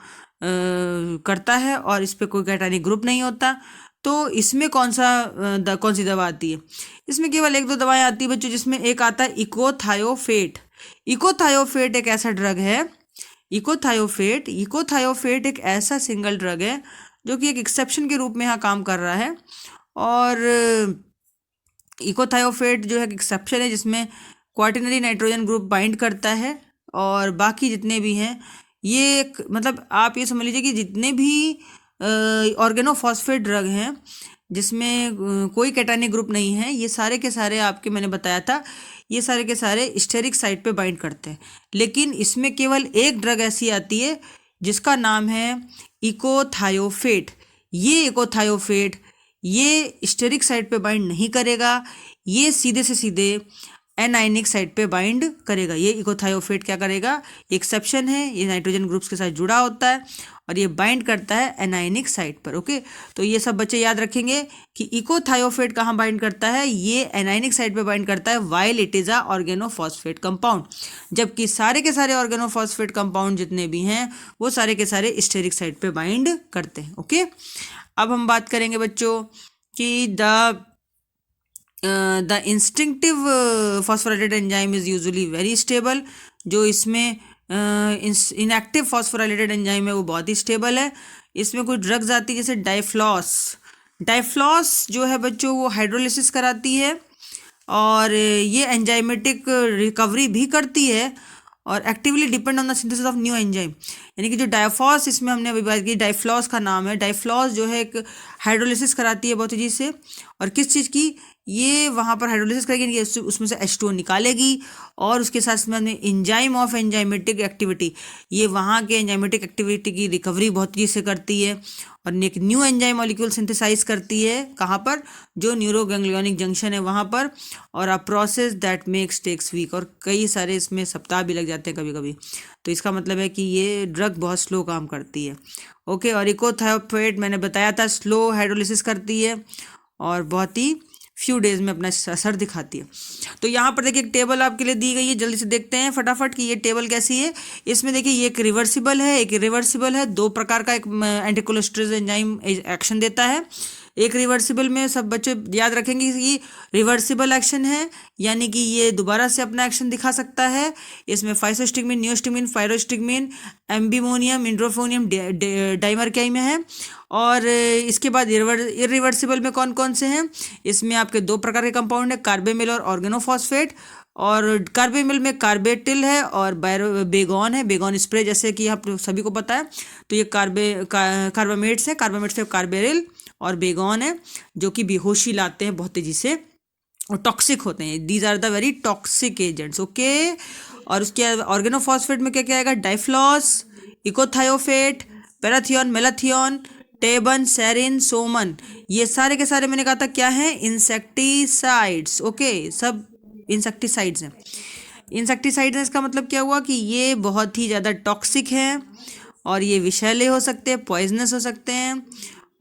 करता है और इस पर कोई कैटायनिक ग्रुप नहीं होता। तो इसमें कौन सी दवा आती है, इसमें केवल एक दो दवाएं आती है बच्चों, जिसमें एक आता है इकोथायोफेट। इकोथायोफेट एक ऐसा ड्रग है, इकोथायोफेट एक ऐसा सिंगल ड्रग है जो कि एक एक्सेप्शन के रूप में यहाँ काम कर रहा है। और इकोथायोफेट जो है एक्सेप्शन है जिसमें क्वाटरनरी नाइट्रोजन ग्रुप बाइंड करता है, और बाकी जितने भी हैं ये मतलब आप ये समझ लीजिए कि जितने भी ऑर्गेनोफॉस्फेट ड्रग हैं जिसमें कोई कैटायनिक ग्रुप नहीं है, ये सारे के सारे आपके मैंने बताया था ये सारे के सारे स्टेरिक साइट पे बाइंड करते हैं। लेकिन इसमें केवल एक ड्रग ऐसी आती है जिसका नाम है इकोथायोफेट। ये इकोथायोफेट ये स्टेरिक साइट पे बाइंड नहीं करेगा, ये सीधे से सीधे एनाइनिक साइट पे बाइंड करेगा। ये इकोथायोफेट क्या करेगा, एक्सेप्शन है, ये नाइट्रोजन ग्रुप्स के साथ जुड़ा होता है और ये बाइंड करता है एनाइनिक साइट पर। ओके, तो ये सब बच्चे याद रखेंगे कि इकोथायोफेट कहाँ बाइंड करता है, ये एनाइनिक साइट पे बाइंड करता है while it is a organophosphate compound, जबकि सारे के सारे ऑर्गेनोफॉस्फेट कंपाउंड जितने भी हैं वो सारे के सारे स्टेरिक साइट पे बाइंड करते हैं। ओके, अब हम बात करेंगे बच्चों कि the instinctive phosphorylated enzyme is usually very stable. जो इसमें इनएक्टिव फॉस्फोराइलेटेड एंजाइम है वो बहुत ही स्टेबल है। इसमें कुछ ड्रग्स आती है जैसे डाइफ्लॉस जो है बच्चों वो हाइड्रोलिसिस कराती है और ये एंजाइमेटिक रिकवरी भी करती है और actively depend on the synthesis of new enzyme. यानी कि जो डाइफॉस इसमें हमने अभी बात की, डाइफ्लॉस का नाम है। डाइफ्लॉस जो है एक हाइड्रोलिसिस कराती है बहुत तेजी से, और किस चीज़ की, ये वहाँ पर हाइड्रोलिसिस करेगी, उसमें से H2O निकालेगी और उसके साथ में एंजाइम ऑफ एंजाइमेटिक एक्टिविटी, ये वहाँ के एंजाइमेटिक एक्टिविटी की रिकवरी बहुत तेजी से करती है और एक न्यू एंजाइम मॉलिक्यूल सिंथेसाइज करती है। कहाँ पर, जो न्यूरोगैंग्लियोनिक जंक्शन है वहाँ पर, और a process that makes takes week, और कई सारे इसमें सप्ताह भी लग जाते हैं कभी कभी। तो इसका मतलब है कि ये ड्रग बहुत स्लो काम करती है। ओके, और इकोथायोफेट मैंने बताया था स्लो हाइड्रोलिसिस करती है और बहुत ही फ्यू डेज में अपना असर दिखाती है। तो यहाँ पर देखिए एक टेबल आपके लिए दी गई है, जल्दी से देखते हैं फटाफट कि ये टेबल कैसी है। इसमें देखिए ये एक रिवर्सिबल है, एक इरिवर्सिबल है, दो प्रकार का एक एंटीकोलेस्ट्रेज एंजाइम एक्शन देता है। एक रिवर्सिबल में सब बच्चे याद रखेंगे कि रिवर्सिबल एक्शन है, यानी कि ये दोबारा से अपना एक्शन दिखा सकता है। इसमें फाइसोस्टिग्मिन, नियोस्टिग्मिन, फायरोस्टिग्मिन, एम्बिमोनियम, इंड्रोफोनियम, डाइमरकाइम में है। और इसके बाद इरिवर्सिबल में कौन कौन से हैं, इसमें आपके दो प्रकार के कंपाउंड है, कार्बेमिल और ऑर्गेनोफॉस्फेट। और कार्बेमिल में कार्बेटिल है और बेगॉन है, बेगॉन स्प्रे जैसे कि आप सभी को पता है। तो ये कार्बामेट्स है, कार्बामेट्स में कार्बेरिल और बेगॉन है, जो कि बेहोशी लाते हैं बहुत तेजी से और टॉक्सिक होते हैं। These are the very toxic agents. Okay, और उसके ऑर्गेनोफॉस्फेट में क्या क्या आएगा, dyflos, echothiophate, parathion, malathion, tabun, sarin, soman, ये सारे के सारे मैंने कहा था क्या है, इंसेक्टिसाइड्स। ओके, सब इंसेक्टिसाइड्स हैं। इंसेक्टिसाइड्स इसका मतलब क्या हुआ कि ये बहुत ही ज़्यादा टॉक्सिक हैं और ये विषैले हो सकते हैं, पॉइजनस हो सकते हैं,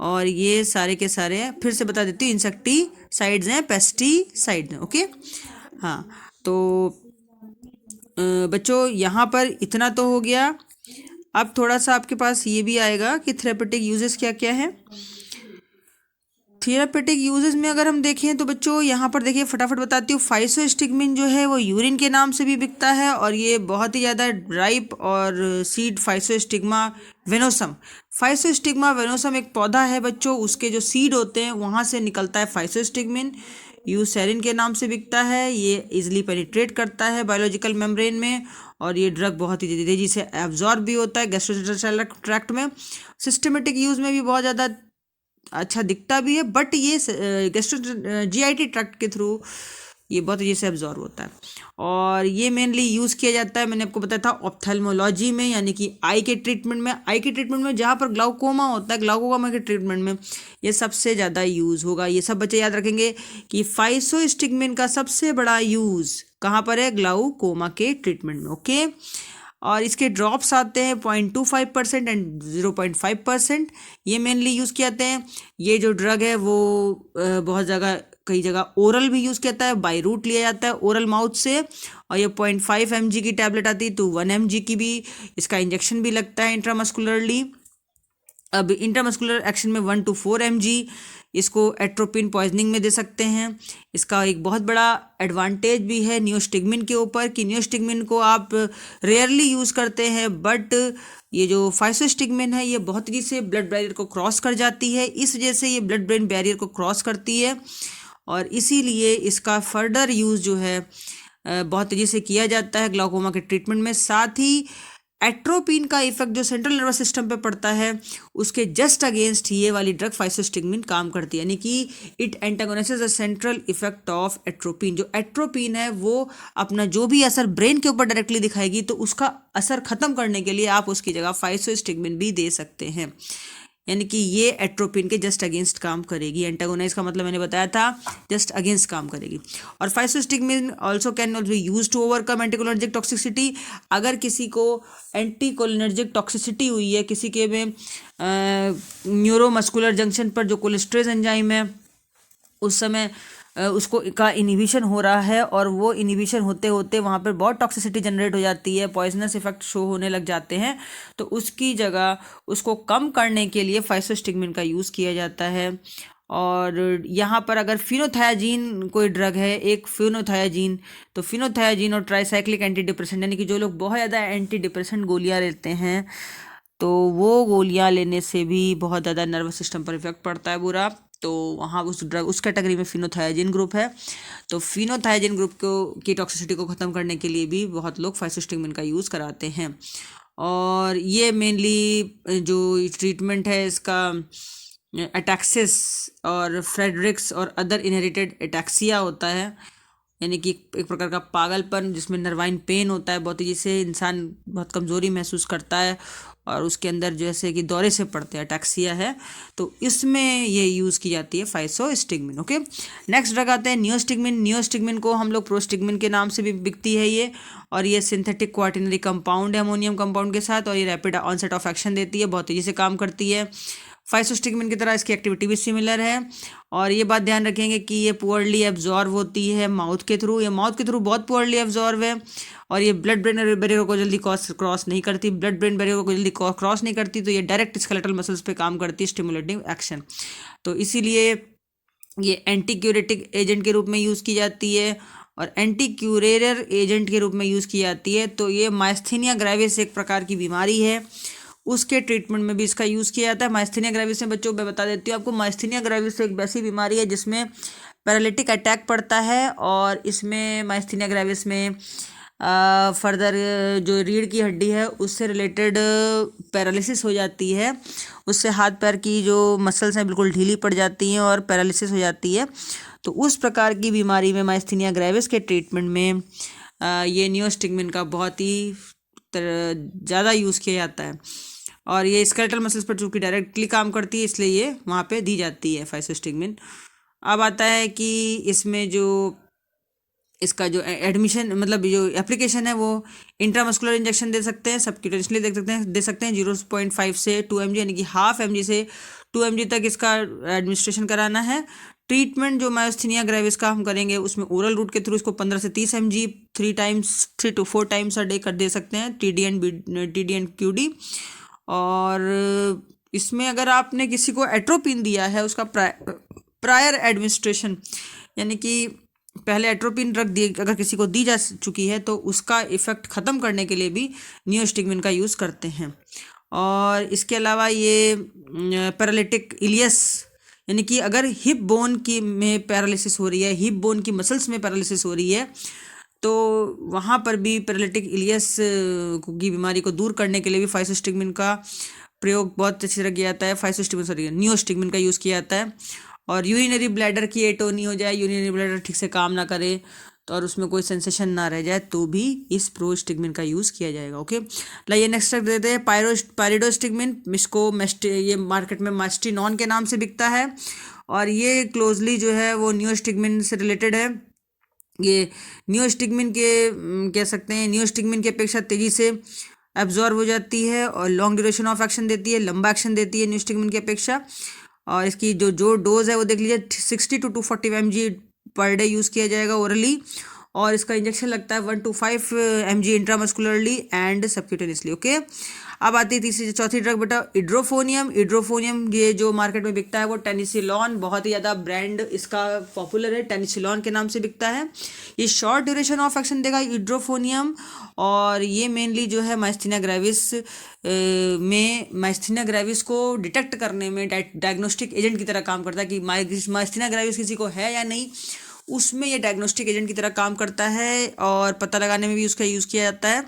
और ये सारे के सारे फिर से बता देती हूँ इंसेक्टिसाइड्स हैं, पेस्टिसाइड्स हैं। ओके, हाँ, तो बच्चों यहाँ पर इतना तो हो गया। अब थोड़ा सा आपके पास ये भी आएगा कि थेरेपेटिक यूजेस क्या क्या है। थेरापेटिक यूजेस में अगर हम देखें तो बच्चों यहाँ पर देखिए फटाफट बताती हूँ। फाइसोस्टिग्मिन जो है वो यूरिन के नाम से भी बिकता है और ये बहुत ही ज़्यादा राइप और सीड फाइसोस्टिग्मा वेनोसम। फाइसोस्टिग्मा वेनोसम एक पौधा है बच्चों, उसके जो सीड होते हैं वहाँ से निकलता है फाइसोस्टिग्मिन। यूसेरिन के नाम से बिकता है। ये इजिली पेनिट्रेट करता है बायोलॉजिकल मेम्ब्रेन में और ये ड्रग बहुत ही तेजी से एब्जॉर्ब भी होता है गैस्ट्रोइंटेस्टाइनल ट्रैक्ट में। सिस्टमेटिक यूज में भी बहुत ज़्यादा अच्छा दिखता भी है, बट ये गैस्ट्रो जीआईटी ट्रैक्ट के थ्रू ये बहुत तेजी से एब्जॉर्ब होता है और ये मेनली यूज़ किया जाता है, मैंने आपको बताया था, ऑप्थेल्मोलॉजी में, यानी कि आई के ट्रीटमेंट में। आई के ट्रीटमेंट में जहाँ पर ग्लाउकोमा होता है, ग्लाउकोमा के ट्रीटमेंट में ये सबसे ज़्यादा यूज़ होगा। ये सब बच्चे याद रखेंगे कि फाइसोस्टिग्मिन का सबसे बड़ा यूज़ कहाँ पर है, ग्लाउकोमा के ट्रीटमेंट में। ओके, और इसके ड्रॉप्स आते हैं 0.25% एंड 0.5%। ये मेनली यूज़ किए जाते हैं। ये जो ड्रग है वो बहुत जगह, कई जगह ओरल भी यूज़ किया जाता है, बाई रूट लिया जाता है ओरल माउथ से, और ये 0.5 mg की टैबलेट आती है तो 1 mg की भी इसका इंजेक्शन भी लगता है इंट्रामस्कुलरली। अब इंट्रामस्कुलर एक्शन में 1 to 4 mg इसको एट्रोपिन पॉइजनिंग में दे सकते हैं। इसका एक बहुत बड़ा एडवांटेज भी है नियोस्टिग्मिन के ऊपर कि नियोस्टिग्मिन को आप रेयरली यूज़ करते हैं, बट ये जो फाइसोस्टिग्मिन है ये बहुत तेजी से ब्लड बैरियर को क्रॉस कर जाती है। इस वजह से ये ब्लड ब्रेन बैरियर को क्रॉस करती है और इसीलिए इसका फर्दर यूज़ जो है बहुत तेज़ी से किया जाता है ग्लाउकोमा के ट्रीटमेंट में। साथ ही एट्रोपिन का इफेक्ट जो सेंट्रल नर्वस सिस्टम पे पड़ता है उसके जस्ट अगेंस्ट ये वाली ड्रग फाइसोस्टिग्मिन काम करती है, यानी कि it antagonises the central effect of atropine. जो एट्रोपिन है वो अपना जो भी असर ब्रेन के ऊपर डायरेक्टली दिखाएगी तो उसका असर खत्म करने के लिए आप उसकी जगह फाइसोस्टिग्मिन भी दे सकते हैं, यानी कि ये एट्रोपिन के जस्ट अगेंस्ट काम करेगी। एंटागोनाइज का मतलब मैंने बताया था, जस्ट अगेंस्ट काम करेगी। और physostigmine also can also be use to overcome anticholinergic toxicity. अगर किसी को एंटीकोलिनर्जिक टॉक्सिसिटी हुई है, किसी के में न्यूरोमस्कुलर जंक्शन पर जो कोलेस्ट्रेज एंजाइम है उस समय उसको का इनिबिशन हो रहा है और वो इनिबिशन होते होते वहाँ पर बहुत टॉक्सिसिटी जनरेट हो जाती है, पॉइजनस इफेक्ट शो होने लग जाते हैं, तो उसकी जगह उसको कम करने के लिए फाइसोस्टिग्मिन का यूज़ किया जाता है। और यहाँ पर अगर फिनोथायाजीन कोई ड्रग है, एक फिनोथायाजीन, तो फिनोथायाजीन और ट्राइसाइक्लिक एंटी डिप्रेसेंट, यानी कि जो लोग बहुत ज़्यादा एंटी डिप्रेसेंट गोलियाँ लेते हैं तो वो गोलियाँ लेने से भी बहुत ज़्यादा नर्वस सिस्टम पर इफेक्ट पड़ता है बुरा, तो वहाँ उस ड्रग उस कैटेगरी में फिनोथायाजीन ग्रुप है। तो फिनोथायाजीन ग्रुप को की टॉक्सिसिटी को ख़त्म करने के लिए भी बहुत लोग फाइसोस्टिग्मिन का यूज़ कराते हैं। और ये मेनली जो ट्रीटमेंट है इसका अटैक्सिस और फ्रेडरिक्स और अदर इनहेरिटेड एटैक्सिया होता है, यानी कि एक प्रकार का पागलपन जिसमें नर्वाइन पेन होता है, बहुत तेजी से इंसान बहुत कमज़ोरी महसूस करता है और उसके अंदर जैसे कि दौरे से पड़ते हैं, अटैक्सिया है, तो इसमें ये यूज़ की जाती है फाइसोस्टिग्मिन। ओके, नेक्स्ट ड्रग आते हैं नियोस्टिग्मिन। नियोस्टिग्मिन को हम लोग प्रोस्टिग्मिन के नाम से भी बिकती है ये, और ये सिंथेटिक क्वार्टिनरी कंपाउंड है अमोनियम कंपाउंड के साथ, और ये रैपिड ऑनसेट ऑफ एक्शन देती है, बहुत तेज़ी से काम करती है। फाइसोस्टिग्मिन की तरह इसकी एक्टिविटी भी सिमिलर है, और ये बात ध्यान रखेंगे कि ये पुअरली एब्जॉर्व होती है माउथ के थ्रू, ये माउथ के थ्रू बहुत पुअरली एब्जॉर्व है, और ये ब्लड ब्रेन बैरियर को जल्दी क्रॉस नहीं करती, ब्लड ब्रेन बैरियर को जल्दी क्रॉस नहीं करती, तो ये डायरेक्ट स्केलेटल मसल्स पे काम करती है, स्टिमुलेटिंग एक्शन। तो इसीलिए ये एंटी क्यूरेटिक एजेंट के रूप में यूज़ की जाती है और एंटी क्यूरेटर एजेंट के रूप में यूज़ की जाती है। तो ये माइस्थीनिया ग्रेविस एक प्रकार की बीमारी है, उसके ट्रीटमेंट में भी इसका यूज़ किया जाता है। माइस्थीनिया ग्रेविस में बच्चों मैं बता देती हूँ आपको, माइस्थीनिया ग्रेविस एक वैसी बीमारी है जिसमें पैरालिटिक अटैक पड़ता है, और इसमें माइस्थीनिया ग्रेविस में फर्दर जो रीढ़ की हड्डी है उससे रिलेटेड पैरालिसिस हो जाती है, उससे हाथ पैर की जो मसल्स हैं बिल्कुल ढीली पड़ जाती हैं और पैरालिसिस हो जाती है। तो उस प्रकार की बीमारी में माइस्थीनिया ग्रेविस के ट्रीटमेंट में ये नियोस्टिग्मिन का बहुत ही ज़्यादा यूज़ किया जाता है, और ये स्केलेटल मसल्स पर चूँकि डायरेक्टली काम करती है इसलिए ये वहाँ पे दी जाती है फाइसोस्टिग्मिन। अब आता है कि इसमें जो इसका जो एडमिशन मतलब जो एप्लीकेशन है वो इंट्रामस्कुलर इंजेक्शन दे सकते हैं, सबक्यूटेनियसली दे सकते हैं 0.5 से 2 mg, यानी कि हाफ mg से 2 mg तक इसका एडमिनिस्ट्रेशन कराना है। ट्रीटमेंट जो माइस्थीनिया ग्रेविस का हम करेंगे उसमें ओरल रूट के थ्रू इसको 15 से 30 mg 3 to 4 times a day कर दे सकते हैं, TD एंड QD। और इसमें अगर आपने किसी को एट्रोपिन दिया है उसका प्रायर एडमिनिस्ट्रेशन, यानी कि पहले एट्रोपिन ड्रग दी अगर किसी को दी जा चुकी है तो उसका इफेक्ट ख़त्म करने के लिए भी नियोस्टिग्मिन का यूज़ करते हैं। और इसके अलावा ये पैरालिटिक इलियस, यानी कि अगर हिप बोन की में पैरालिसिस हो रही है, हिप बोन की मसल्स में पैरालिसिस हो रही है, तो वहाँ पर भी पैरालिटिक इलियस की बीमारी को दूर करने के लिए भी फाइसोस्टिग्मिन का प्रयोग बहुत अच्छी तरह किया जाता है। नियोस्टिग्मिन का यूज़ किया जाता है। और यूरिनरी ब्लैडर की एटोनी हो जाए, यूरिनरी ब्लैडर ठीक से काम ना करे तो और उसमें कोई सेंसेशन ना रह जाए तो भी इस प्रोस्टिग्मिन का यूज़ किया जाएगा। ओके, लाइए नेक्स्ट तक देते हैं पायरिडोस्टिग्मिन। इसको ये मार्केट में मास्टिनॉन के नाम से बिकता है और ये क्लोजली जो है वो नियोस्टिग्मिन से रिलेटेड है। ये नियोस्टिग्मिन के कह सकते हैं नियोस्टिग्मिन की अपेक्षा तेज़ी से एब्जॉर्ब हो जाती है और लॉन्ग ड्यूरेशन ऑफ एक्शन देती है, लंबा एक्शन देती है नियोस्टिग्मिन की अपेक्षा। और इसकी जो डोज है वो देख लीजिए 60 to 240 mg per day use किया जाएगा ओरली, और इसका इंजेक्शन लगता है 1 to 5 mg intramuscularly and subcutaneously. Okay, अब आती है तीसरी चौथी ड्रग बेटा इड्रोफोनियम। ये जो मार्केट में बिकता है वो टेनिसिलॉन, बहुत ही ज़्यादा ब्रांड इसका पॉपुलर है, टेनिसिलॉन के नाम से बिकता है। ये शॉर्ट ड्यूरेशन ऑफ एक्शन देगा इड्रोफोनियम, और ये मेनली जो है माइस्थीनिया ग्रेविस को डिटेक्ट करने में डायग्नोस्टिक एजेंट की तरह काम करता है कि माइस्थीनिया ग्रेविस किसी को है या नहीं, उसमें ये डायग्नोस्टिक एजेंट की तरह काम करता है और पता लगाने में भी उसका यूज़ किया जाता है।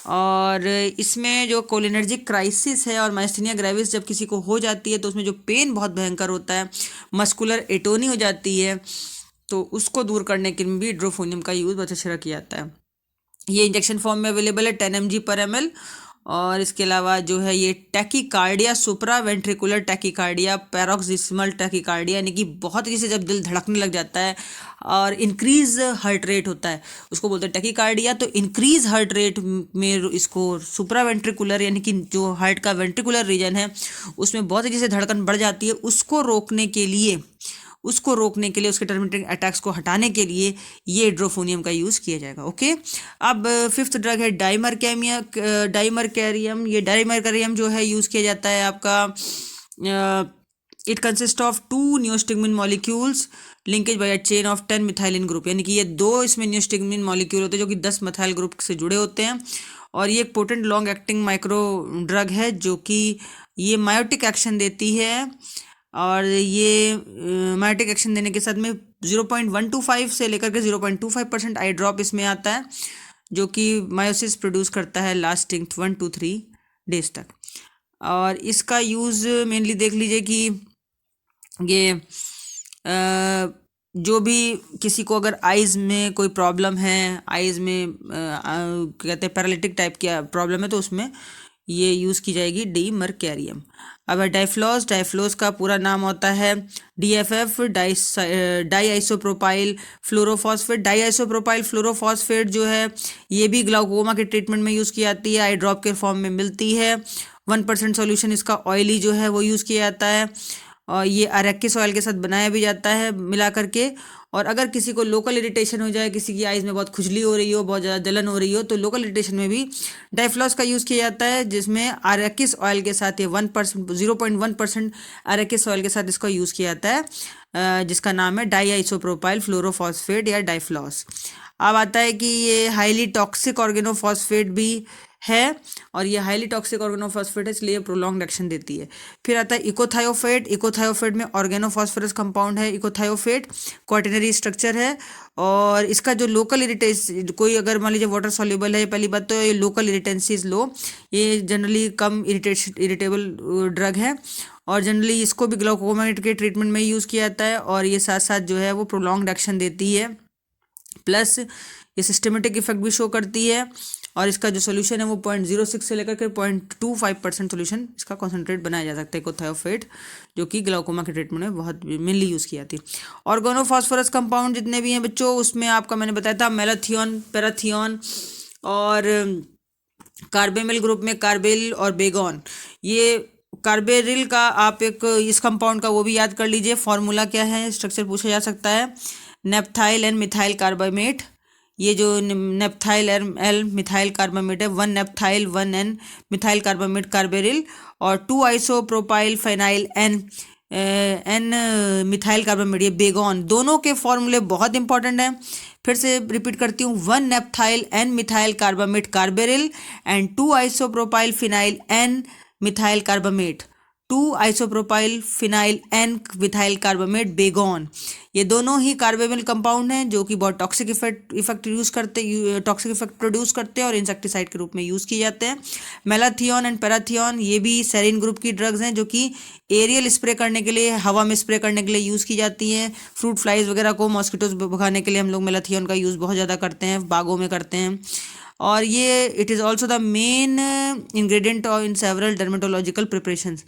और इसमें जो कोलिनर्जिक क्राइसिस है और माइस्थीनिया ग्रेविस जब किसी को हो जाती है तो उसमें जो पेन बहुत भयंकर होता है, मस्कुलर एटोनी हो जाती है, तो उसको दूर करने के लिए भी इड्रोफोनियम का यूज़ बहुत अच्छा किया जाता है। ये इंजेक्शन फॉर्म में अवेलेबल है 10 mg/ml। और इसके अलावा जो है ये टैकीकार्डिया, सुप्रा वेंट्रिकुलर टैकीकार्डिया, पैरोक्सिस्मल टैकीकार्डिया, यानी कि बहुत तेजी से जब दिल धड़कने लग जाता है और इंक्रीज हार्ट रेट होता है उसको बोलते हैं टैकीकार्डिया। तो इंक्रीज हार्ट रेट में इसको सुप्रा वेंट्रिकुलर, यानी कि जो हार्ट का वेंट्रिकुलर रीजन है उसमें बहुत तेजी से धड़कन बढ़ जाती है, उसको रोकने के लिए उसके टर्मिनेटिंग अटैक्स को हटाने के लिए ये इड्रोफोनियम का यूज़ किया जाएगा। ओके, अब फिफ्थ ड्रग है डाइमरकैरियम। ये डाइमरकैरियम जो है यूज़ किया जाता है आपका, it consist of 2 neostigmine molecules linkage by a chain of 10 methylene group, यानी कि ये 2 इसमें नियोस्टिग्मिन मॉलिक्यूल होते हैं जो कि 10 मिथाइल ग्रुप से जुड़े होते हैं। और ये एक potent long acting micro drug है जो कि ये मायोटिक एक्शन देती है, और ये मायोटिक एक्शन देने के साथ में 0.125 से लेकर के 0.25% आई ड्रॉप इसमें आता है, जो कि मायोसिस प्रोड्यूस करता है लास्टिंग 1 to 3 डेज तक। और इसका यूज़ मेनली देख लीजिए कि ये जो भी किसी को अगर आइज़ में कोई प्रॉब्लम है, आइज़ में कहते हैं पैरालिटिक टाइप की प्रॉब्लम है, तो उसमें ये यूज़ की जाएगी डाइमरकैरियम। अब है डाइफ्लोज का पूरा नाम होता है DFF, डाई आइसोप्रोपाइल फ्लोरोफॉस्फेट जो है ये भी ग्लाउकोमा के ट्रीटमेंट में यूज़ की जाती है, आई ड्रॉप के फॉर्म में मिलती है। 1% सॉल्यूशन इसका ऑयली जो है वो यूज़ किया जाता है, और ये अरेकिस ऑयल के साथ बनाया भी जाता है मिला करके। और अगर किसी को लोकल इरिटेशन हो जाए, किसी की आइज़ में बहुत खुजली हो रही हो, बहुत ज़्यादा जलन हो रही हो, तो लोकल इरिटेशन में भी डाइफ्लॉस का यूज़ किया जाता है, जिसमें अरेकिस ऑयल के साथ ये 0.1% अरेकिस ऑयल के साथ इसका यूज़ किया जाता है, जिसका नाम है डाई आइसोप्रोपाइल फ्लोरोफॉस्फेट या डाइफ्लॉस। अब आता है कि ये हाईली टॉक्सिक ऑर्गेनोफॉस्फेट भी है, और ये हाईली टॉक्सिक ऑर्गेनोफॉस्फेट है, इसलिए प्रोलॉन्ग्ड एक्शन देती है। फिर आता है इकोथायोफेट में ऑर्गेनोफॉस्फोरस कंपाउंड है इकोथायोफेट, क्वाटरनरी स्ट्रक्चर है। और इसका जो लोकल इरिटेशन, कोई अगर मान लीजिए वाटर सॉल्युबल है, पहली बात तो ये लोकल इरिटेंसी इज लो, ये जनरली कम इरिटेबल ड्रग है, और जनरली इसको भी ग्लाउकोमा के ट्रीटमेंट में यूज़ किया जाता है। और ये साथ साथ जो है वो प्रोलॉन्ग्ड एक्शन देती है, प्लस ये सिस्टमेटिक इफेक्ट भी शो करती है। और इसका जो सोल्यूशन है वो 0.06 से लेकर के 0.25% सोल्यूशन इसका कॉन्सेंट्रेट बनाया जा सकता है इकोथायोफेट, जो कि ग्लाउकोमा के ट्रीटमेंट में बहुत मेनली यूज़ की जाती है। ऑर्गेनोफॉस्फोरस कंपाउंड जितने भी हैं बच्चों, उसमें आपका मैंने बताया था मेलाथियोन, पैराथियोन, और कार्बेमिल ग्रुप में कार्बेल और बेगोन। ये कार्बेरिल का आप एक इस कंपाउंड का वो भी याद कर लीजिए, फॉर्मूला क्या है, स्ट्रक्चर पूछा जा सकता है। नेप्थाइल एंड मिथाइल कार्बामेट, ये जो नेप्थाइल एल मिथाइल कार्बामेट है, 1 naphthyl 1 N methyl carbamate carbaryl, और 2 isopropyl phenyl N N methyl carbamate, ये बेगोन, दोनों के फॉर्मूले बहुत इंपॉर्टेंट हैं। फिर से रिपीट करती हूँ, 1 naphthyl N methyl carbamate carbaryl and 2 isopropyl phenyl N methyl carbamate, 2 isopropyl phenyl N methyl carbamate Baygon. ये दोनों ही कार्बेबल कंपाउंड हैं जो कि बहुत टॉक्सिक टॉक्सिक इफेक्ट प्रोड्यूस करते हैं और इंसेक्टिसाइड के रूप में यूज़ किए जाते हैं। मेलाथियोन एंड पैराथियोन, ये भी सेरिन ग्रुप की ड्रग्स हैं जो कि एरियल स्प्रे करने के लिए, हवा में स्प्रे करने के लिए यूज़ की जाती हैं। फ्रूट फ्लाइज वगैरह को, मॉस्किटोज भगाने के लिए हम लोग मेलाथियोन का यूज़ बहुत ज़्यादा करते हैं, बागों में करते हैं। और ये it is also the main ingredient in several dermatological preparations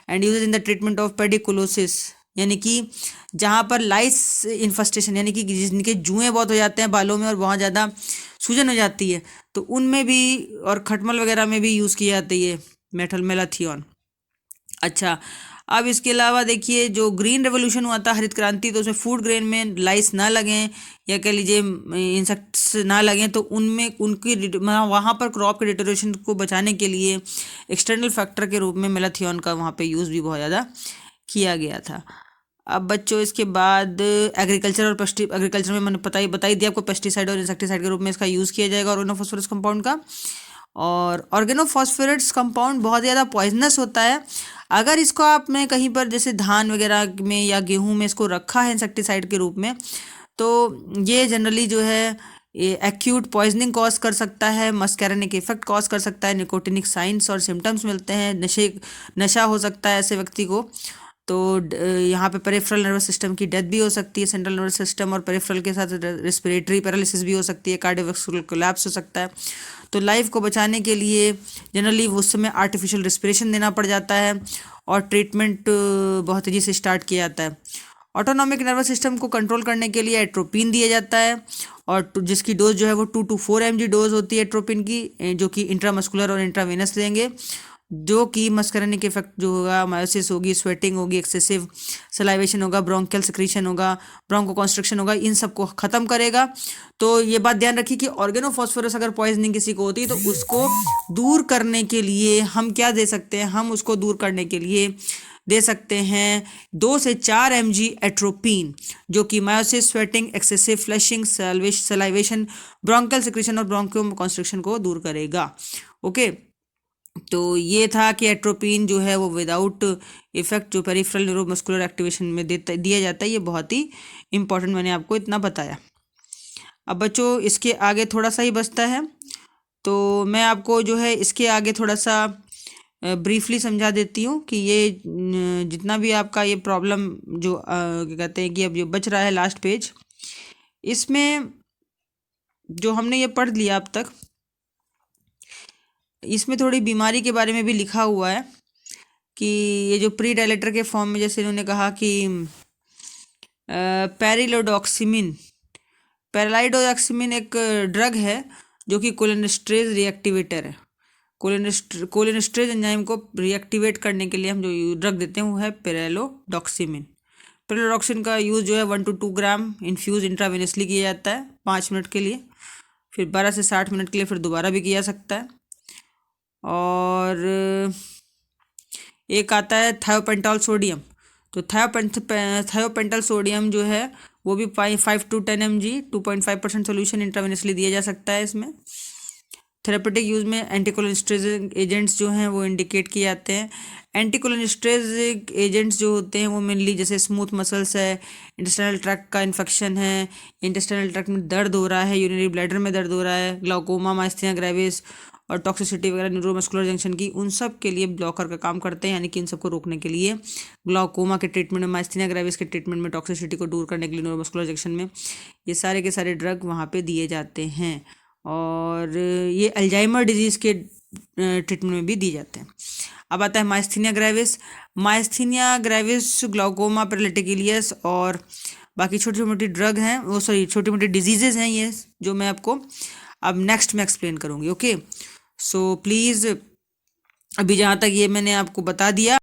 and use in the treatment of pediculosis, यानी कि जहाँ पर लाइस इन्फेस्टेशन, यानी कि जिनके जुएँ बहुत हो जाते हैं बालों में और बहुत ज़्यादा सूजन हो जाती है, तो उनमें भी, और खटमल वगैरह में भी यूज़ की जाती है मेलाथियोन। अच्छा, अब इसके अलावा देखिए, जो ग्रीन रेवोल्यूशन हुआ था, हरित क्रांति, तो उसमें फूड ग्रेन में लाइस ना लगें या कह लीजिए इंसेक्ट्स ना लगें, तो उनमें वहाँ पर क्रॉप के डिटोरेशन को बचाने के लिए एक्सटर्नल फैक्टर के रूप में मेलाथियोन का वहाँ पे यूज़ भी बहुत ज़्यादा किया गया था। अब बच्चों, इसके बाद एग्रीकल्चर में मैंने बताई दिया आपको, पेस्टिसाइड और इंसेक्टिसाइड के रूप में इसका यूज़ किया जाएगा ऑर्गेनोफॉस्फोरस कंपाउंड का। और ऑर्गेनोफॉस्फोरेट्स कंपाउंड बहुत ज़्यादा पॉइजनस होता है। अगर इसको आपने कहीं पर जैसे धान वगैरह में या गेहूं में इसको रखा है इंसेक्टिसाइड के रूप में, तो ये जनरली जो है ये एक्यूट पॉइजनिंग कॉज कर सकता है, मस्कैरिनिक इफेक्ट कॉज कर सकता है, निकोटिनिक साइंस और सिम्टम्स मिलते हैं, नशा हो सकता है ऐसे व्यक्ति को। तो यहाँ पे पेरिफेरल नर्वस सिस्टम की डेथ भी हो सकती है, सेंट्रल नर्वस सिस्टम और पेरिफेरल के साथ रेस्पिरेटरी पैरालिसिस भी हो सकती है, कार्डियोवैस्कुलर कोलैप्स हो सकता है। तो लाइफ को बचाने के लिए जनरली उस समय आर्टिफिशियल रेस्पिरेशन देना पड़ जाता है और ट्रीटमेंट बहुत तेज़ी से स्टार्ट किया जाता है। ऑटोनॉमिक नर्वस सिस्टम को कंट्रोल करने के लिए एट्रोपिन दिया जाता है, और जिसकी डोज जो है वो 2 to 4 mg डोज होती है एट्रोपिन की, जो कि इंट्रामस्कुलर और इंट्रावेनस लेंगे, जो कि मस्कैरिनिक इफेक्ट जो होगा, मायोसिस होगी, स्वेटिंग होगी, एक्सेसिव सलाइवेशन होगा, ब्रोंकियल सिक्रीशन होगा, ब्रोंको कॉन्स्ट्रिक्शन होगा, इन सबको ख़त्म करेगा। तो ये बात ध्यान रखिए कि ऑर्गेनोफॉस्फोरस अगर पॉइजनिंग किसी को होती है तो उसको दूर करने के लिए हम क्या दे सकते हैं, हम उसको दूर करने के लिए दे सकते हैं 2 से 4 mg एट्रोपिन, जो कि miosis, sweating, excessive flushing, salivation, bronchial secretion और ब्रोंको कॉन्स्ट्रिक्शन को दूर करेगा। ओके, तो ये था कि एट्रोपिन जो है वो विदाउट इफेक्ट जो पेरिफेरल न्यूरोमस्कुलर एक्टिवेशन में दिया जाता है, ये बहुत ही इंपॉर्टेंट, मैंने आपको इतना बताया। अब बच्चों, इसके आगे थोड़ा सा ही बचता है, तो मैं आपको जो है इसके आगे थोड़ा सा ब्रीफली समझा देती हूँ कि ये जितना भी आपका ये प्रॉब्लम जो क्या कहते हैं कि अब जो बच रहा है लास्ट पेज, इसमें जो हमने ये पढ़ लिया अब तक, इसमें थोड़ी बीमारी के बारे में भी लिखा हुआ है कि ये जो प्री डायलेटर के फॉर्म में, जैसे इन्होंने कहा कि पैरालाइडोक्सिमिन एक ड्रग है जो कि कोलिनेस्ट्रेज रिएक्टिवेटर है। कोलिनेस्ट्रेज एंजाइम को रिएक्टिवेट करने के लिए हम जो ड्रग देते हैं वो है पैरालाइडोक्सिमिन। पैरालाइडोक्सिन का यूज़ जो है 1 to 2 ग्राम इन्फ्यूज़ इंट्रावेनसली किया जाता है 5 मिनट के लिए, फिर 12 से 60 मिनट के लिए फिर दोबारा भी किया सकता है। और एक आता है थायोपेंटॉल सोडियम, तो थायोपेंटॉल सोडियम जो है वो भी 5 to 10 mg 2.5% सोल्यूशन इंट्रावेनसली दिया जा सकता है। इसमें थेरेपेटिक यूज़ में एंटीकोलिनेस्टेज एजेंट्स जो हैं वो इंडिकेट किए जाते हैं। एंटीकोलिनेस्टेज एजेंट्स जो होते हैं वो मेनली जैसे स्मूथ मसल्स है, इंटेस्टाइनल ट्रैक्ट का इन्फेक्शन है, इंटेस्टाइनल ट्रैक्ट में दर्द हो रहा है, यूरिनरी ब्लैडर में दर्द हो रहा है, ग्लाउकोमा, माइस्थीनिया ग्रेविस और टॉक्सिसिटी वगैरह न्यूरोमस्कुलर जंक्शन की, उन सब के लिए ब्लॉकर का काम करते हैं, यानी कि इन सबको रोकने के लिए ग्लाउकोमा के ट्रीटमेंट में, माइस्थीनिया ग्रेविस के ट्रीटमेंट में, टॉक्सिसिटी को दूर करने के लिए न्यूरोमस्कुलर जंक्शन में ये सारे के सारे ड्रग वहाँ पे दिए जाते हैं। और ये अल्जाइमर डिजीज़ के ट्रीटमेंट में भी दिए जाते हैं। अब आता है myasthenia gravis, glaucoma, paralytic ileus और बाकी छोटी मोटी ड्रग हैं, वो सॉरी छोटी मोटी डिजीजेज हैं ये, जो मैं आपको अब नेक्स्ट में एक्सप्लेन करूँगी। ओके, सो प्लीज़ अभी जहाँ तक ये मैंने आपको बता दिया